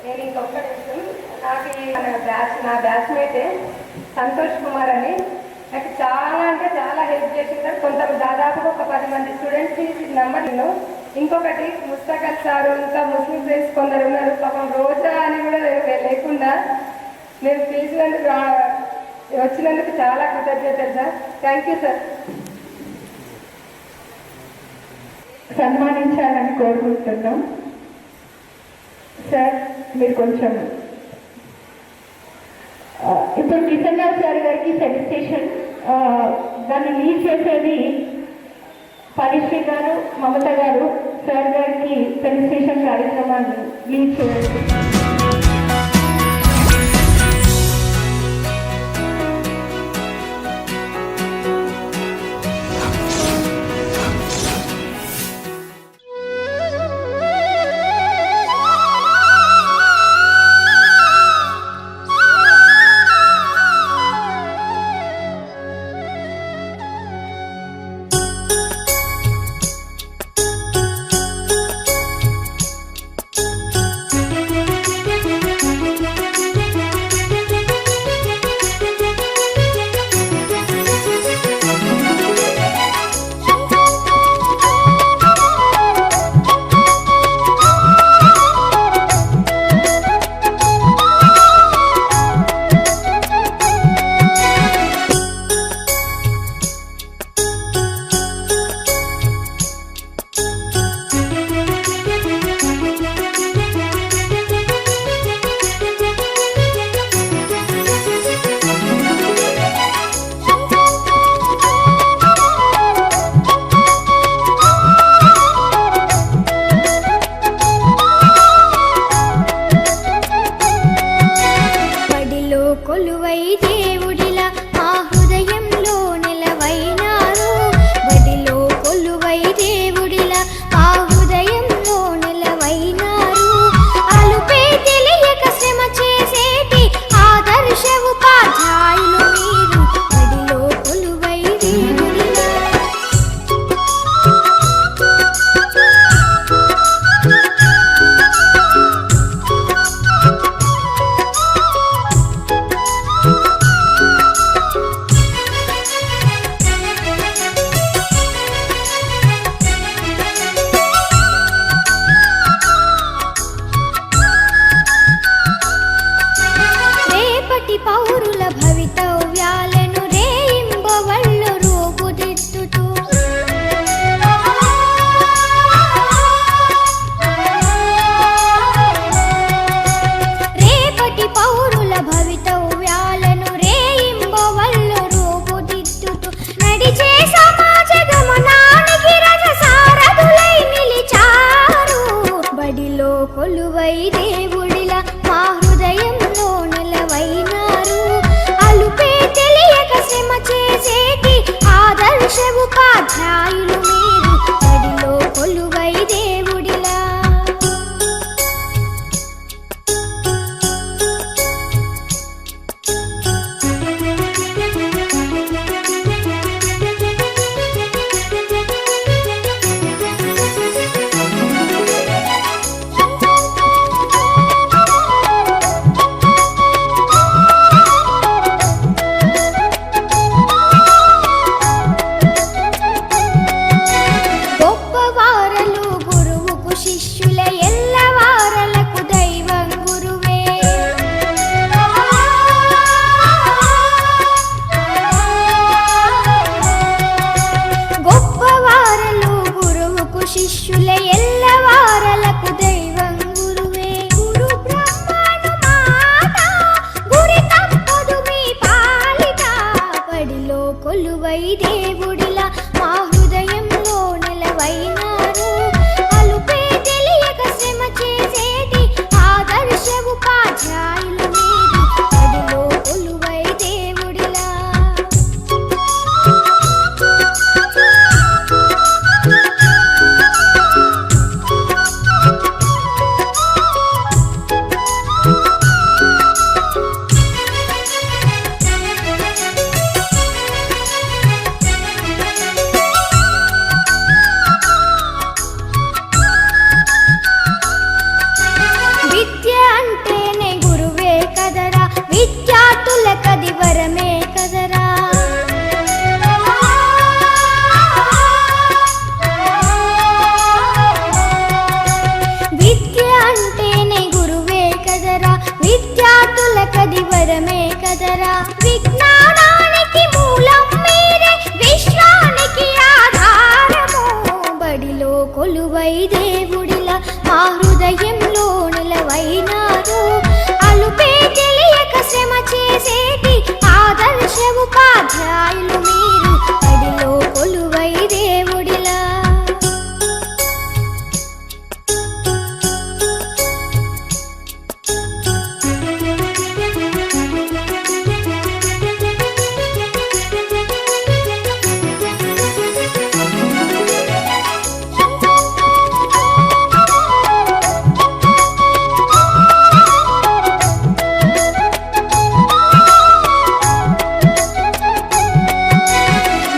Speaker 5: నేను ఇంకొక నిమిషం, నా బ్యాచ్మేటే సంతోష్ కుమార్ అని నాకు చాలా అంటే చాలా హెల్ప్ చేసింటారు. దాదాపుగా ఒక 10 మంది స్టూడెంట్స్కి నెంబర్ నేను. ఇంకొకటి ముస్తకల్ సారు, ఇంకా ముస్లిం ఫ్రెండ్స్ కొందరు ఉన్నారు. పాపం రోజా అని కూడా లేకుండా మేము పిలిచినందుకు వచ్చినందుకు చాలా కృతజ్ఞతలు సార్. Thank you sir.
Speaker 4: సన్మానించాలని కోరుకుంటున్నాం. సార్ మీరు కొంచెం ఇప్పుడు కిషన్ రావు సార్ గారికి సెలిబ్రేషన్ దాన్ని లీడ్ చేసేది పరిశ్రీ గారు, మమత గారు. సార్ గారికి సెలిబ్రేషన్ కార్యక్రమాన్ని లీడ్ చేయండి.
Speaker 14: పౌరుల భవితవ్యాలను రేయింబవళ్ళు రూపుదిద్దుతూ రేపటి పౌరుల భవితవ్యాలను రేయింబవళ్ళు రూపుదిద్దుతూ నడిచే సమాజ గమనానికి రథసారథులై నిలిచారు. బడిలో కొలువై దేవుడిలా మా హృదయంలో నిలవైనారు. అలుపే తెలియక శ్రమ చేసేటి ఆదర్శ ఉపాధ్యాయులు మీరు. బడిలో కొలువై దేవుడిలా గొప్పవారలు గురువుకు శిష్యుల ఎల్లవారలకు దైవం గురువే. గొప్పవారలు గురువుకు శిష్యుల ఎల్లవారలకు దైవం గురువే. గురు బ్రహ్మను మాట గురి తప్పదు మీ పాలిట. బడిలో కొలువై దేవుడిలా మా హృదయంలో నిలవైనారు. అలుపే తెలియక శ్రమ చేసేటి ఆదర్శ ఉపాధ్యాయులు మీరు. బడిలో కొలువై దేవుడిలా విద్య అంటేనే గురువే కదరా, విద్యార్థులకది వరమే కదరా. విద్య అంటేనే గురువే కదరా, విద్యార్థులకది వరమే కదరా. విజ్ఞానానికి మూలం మీరే, విశ్వానికి ఆధారము. బడిలో కొలువై దేవుడిలా మా హృదయంలో నిలవైనారు. అలుపే తెలియక శ్రమ చేసేటి ఆదర్శ ఉపాధ్యాయులు మీరు. బడిలో కొలువై దేవుడిలా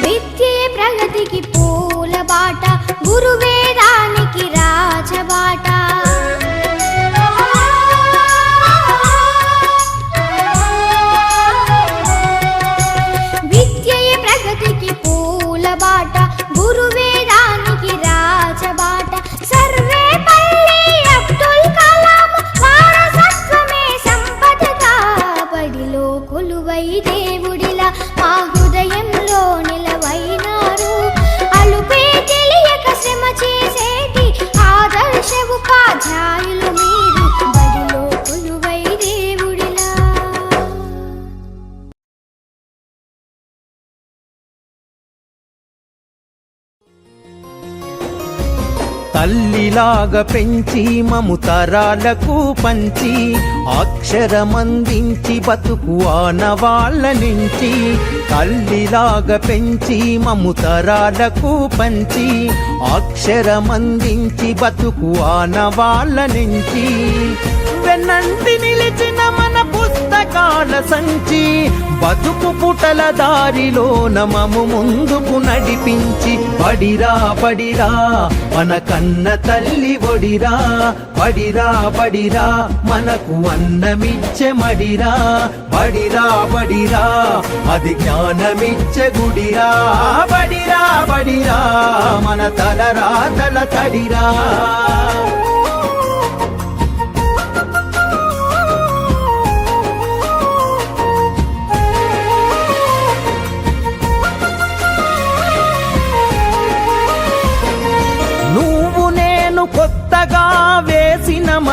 Speaker 14: విద్యే ప్రగతికి పూల బాట, గురువేదానికి రాజబాట. విద్యే ప్రగతికి పూల బాట, గురువేదానికి రాజబాట. సర్వేపల్లి అబ్దుల్ కలాం వారసత్వమే సంపదగా. బడిలో కొలువై దేవుడిలా మా హృదయంలో నిలవైనారు. అలుపే తెలియక శ్రమ చేసేటి ఆదర్శ ఉపాధ్యాయులు మీరు. బడిలో కొలువై దేవుడిలా
Speaker 15: తల్లిలాగా పెంచి మము తరాలకు పంచి అక్షరమందించి బతుకు ఆనవాళ్ళ నుంచి. తల్లిలాగా పెంచి మము తరాలకు పంచి అక్షరమందించి బతుకు ఆనవాళ్ళ నుంచి. వెన్నంటి నిలిచిన మన పుస్తకాల సంచి బతుకు పుటల దారిలోన మము ముందుకు నడిపించి. బడిరా బడిరా మన కన్న తల్లి ఒడిరా. బడిరా బడిరా మనకు అన్నమిచ్చే మడిరా. బడిరా బడిరా అది జ్ఞానమిచ్చే గుడిరా. బడిరా బడిరా మన తలరాతల తడిరా.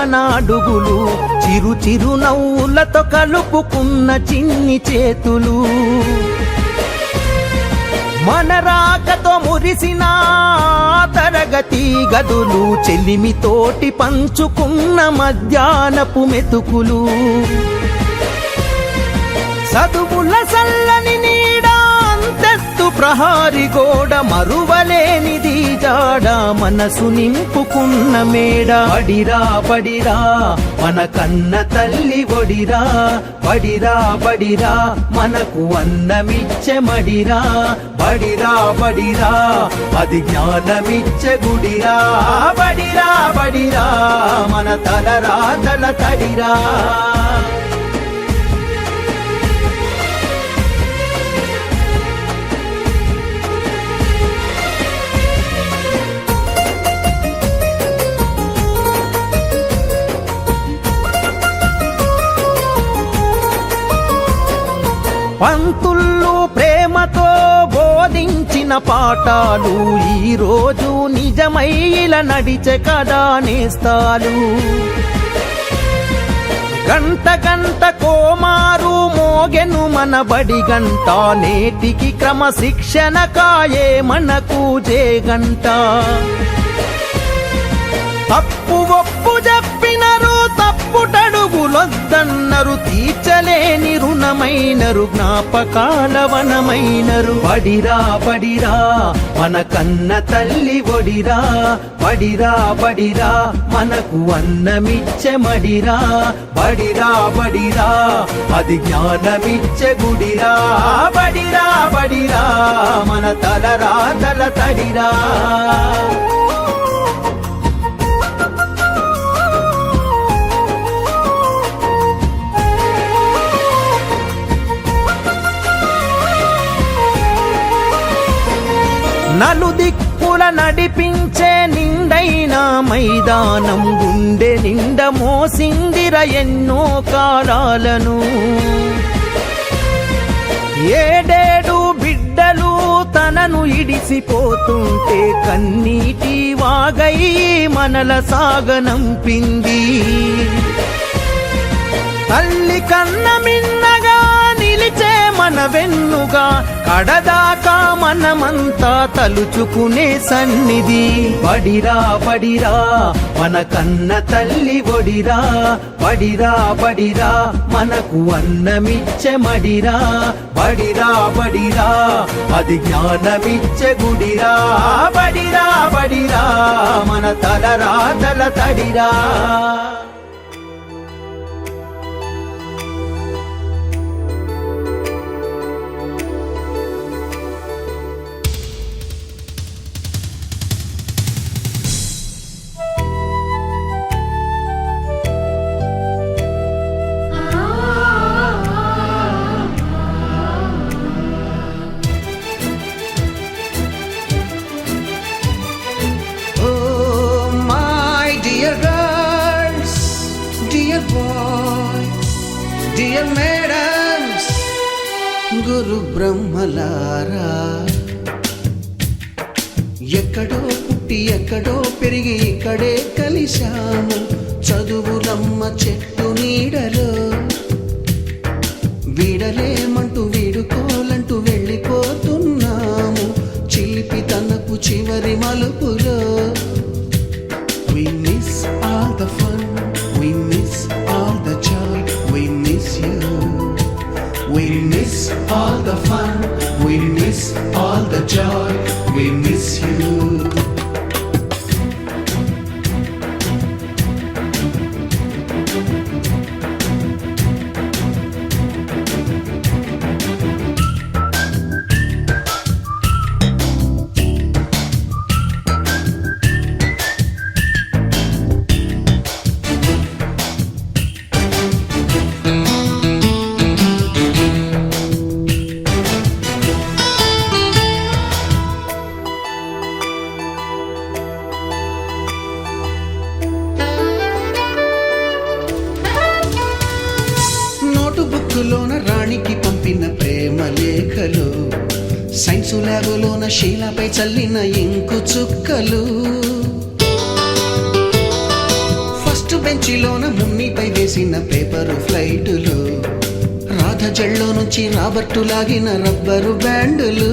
Speaker 15: ప్రేమన అడుగులు చిరు చిరు నవ్వులతో కలుపుకున్న చిన్ని చేతులు మన రాకతో మురిసిన తరగతి గదులు చెలిమితోటి పంచుకున్న మధ్యాహ్నపు మెతుకులు చదువుల సల్లని నీడ అంతెత్తు ప్రహారి గోడ మరువలేనిది జాడ మనసు నింపుకున్న మేడ బడిరా బడిరా మన కన్న తల్లి ఒడిరా బడిరా బడిరా మనకు అన్నమిచ్చే మడిరా బడిరా బడిరా అది జ్ఞానమిచ్చే గుడిరా బడిరా బడిరా మన తలరాతల తడిరా పంతుళ్ళు ప్రేమతో బోధించిన పాఠాలు ఈరోజు నిజమై ఇలా నడిచే కదా నేస్తాలు గంట గంట కోమారు మోగెను మన బడి గంట నేటికి క్రమశిక్షణ కాయే మనకు జేగంట తప్పు ఒప్పు చెప్పినరు తప్పుటడుగులొద్దన్నరు తీర్చలేని రుణమైనరు జ్ఞాపకాల వనమైనరు బడిరా బడిరా మన కన్న తల్లి ఒడిరా బడిరా బడిరా మనకు అన్నమిచ్చే మడిరా బడిరా బడిరా అది జ్ఞానమిచ్చే గుడిరా బడిరా బడిరా మన తలరాతల తడిరా నలుదిక్కుల నడిపించే నిండైన మైదానం గుండె నిండ మోసిందిర ఎన్నో కాలాలను ఏడేడు బిడ్డలు తనను ఇడిసిపోతుంటే కన్నీటి వాగై మనల సాగనంపింది తల్లి కన్న మిన్నగా నిలిచే మన వెన్నుగా కడదాకా మనమంతా తలుచుకునే సన్నిధి బడిరా బడిరా మన కన్న తల్లి ఒడిరా బడిరా బడిరా మనకు అన్నమిచ్చే మడిరా బడిరా బడిరా అది జ్ఞానమిచ్చే గుడిరా బడిరా బడిరా మన తలరాతల తడిరా
Speaker 1: Dear madams, గురు బ్రహ్మలారా ఎక్కడో పుట్టి ఎక్కడో పెరిగి ఇక్కడే కలిశాము చదువులమ్మ చెట్టు నీడలో వీడలేమంటూ వీడుకోలంటూ వెళ్ళిపోతున్నాము చిలిపి తనపు చివరి మలుపులో We miss all the fun, we miss all the joy, we miss you. We miss all the fun, we miss all the joy, we miss you. బుక్కులోన రాణికి పంపిన ప్రేమ లేఖలు సైన్సు ల్యాబులోన శీలపై చల్లిన ఇంకు చుక్కలు ఫస్ట్ బెంచిలోన మున్నిపై వేసిన పేపరు ఫ్లైటులు, రాధ జల్లో నుంచి రాబర్టు లాగిన rubber బ్యాండులు,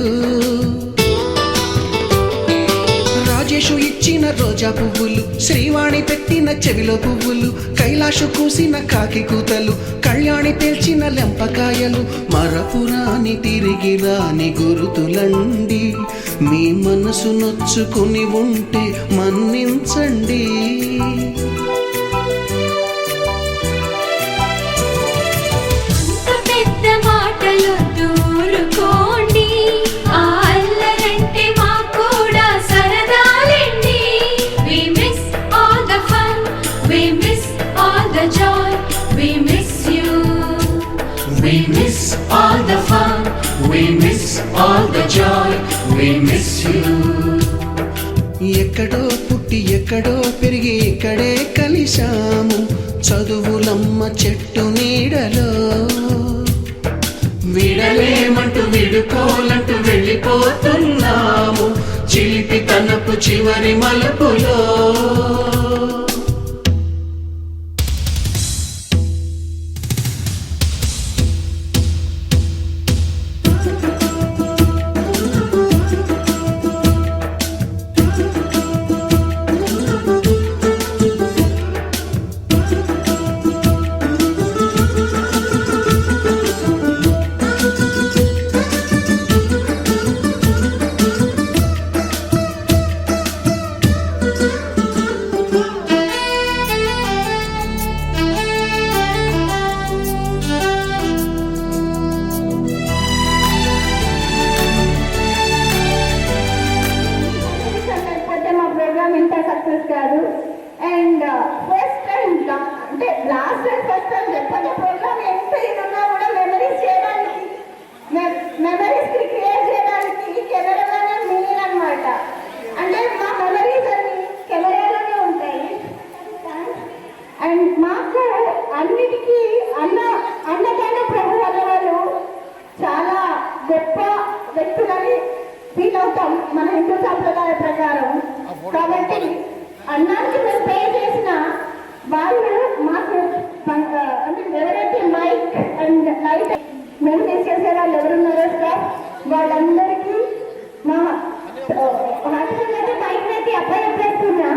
Speaker 1: Rajesh ఇచ్చిన రోజా పువ్వులు, శ్రీవాణి పెట్టిన చెవిలో పువ్వులు, కైలాషు కూసిన కాకి కూతలు, కళ్యాణి పేల్చిన లెంపకాయలు, మరపురాని తిరిగి రాని గురుతులండి. మీ మనసు నొచ్చుకుని ఉంటే మన్నించండి.
Speaker 14: పెద్ద మాటలు దూరుకోండి, ఆ అల్లరంటే మాకు కూడా సరదాలండి. We miss all the fun, we miss all the joy, we miss you.
Speaker 1: We miss all the fun, we miss all the joy, we miss you. ఎక్కడో పుట్టి ఎక్కడో పెరిగి ఇక్కడే కలిశాము, చదువులమ్మ చెట్టు నీడలో. విడలేమంటూ విడుకోలంటూ వెళ్ళిపోతున్నాము, చిలిపి తనపు చివరి మలుపులో.
Speaker 4: లేకపోతే మా ప్రోగ్రామ్ ఇంత సక్సెస్ కాదు. అండ్ ఫస్ట్ టైం అంటే లాస్ట్ టైం ఫస్ట్ టైం లేకపోతే ప్రోగ్రామ్ ఎంత ఇది ఉన్నా కూడా మెమరీస్ చేయడానికి, మెమరీస్ క్రియేట్ చేయడానికి కెమెరాలోనే మెయిన్ అనమాట. అంటే మా మెమరీస్ అన్ని కెమెరాలోనే ఉంటాయి. అండ్ మాకు అన్నిటికీ అన్నదాన ప్రభు అనే వాళ్ళు చాలా గొప్ప వ్యక్తులని ఫీల్ అవుతాం మన హిందూ సాంప్రదాయ ప్రకారం. కాబట్టి అన్నానికి మేము పే చేసిన వాళ్ళు మాకు అంటే ఎవరైతే మైక్ అండ్ లైట్ మెయింటైన్ చేసే వాళ్ళు ఎవరున్నారో స్టాఫ్ వాళ్ళందరికీ మా హస్బెండ్ అయితే మైక్ అయితే అప్లై చేస్తున్నా.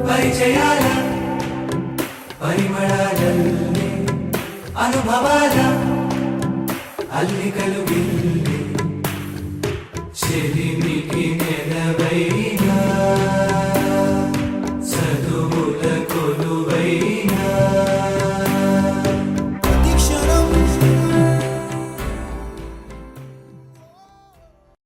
Speaker 1: పరిచయాల పరిమళాలల్లే అనుభవాల అల్లికలు విల్లే చెలిమి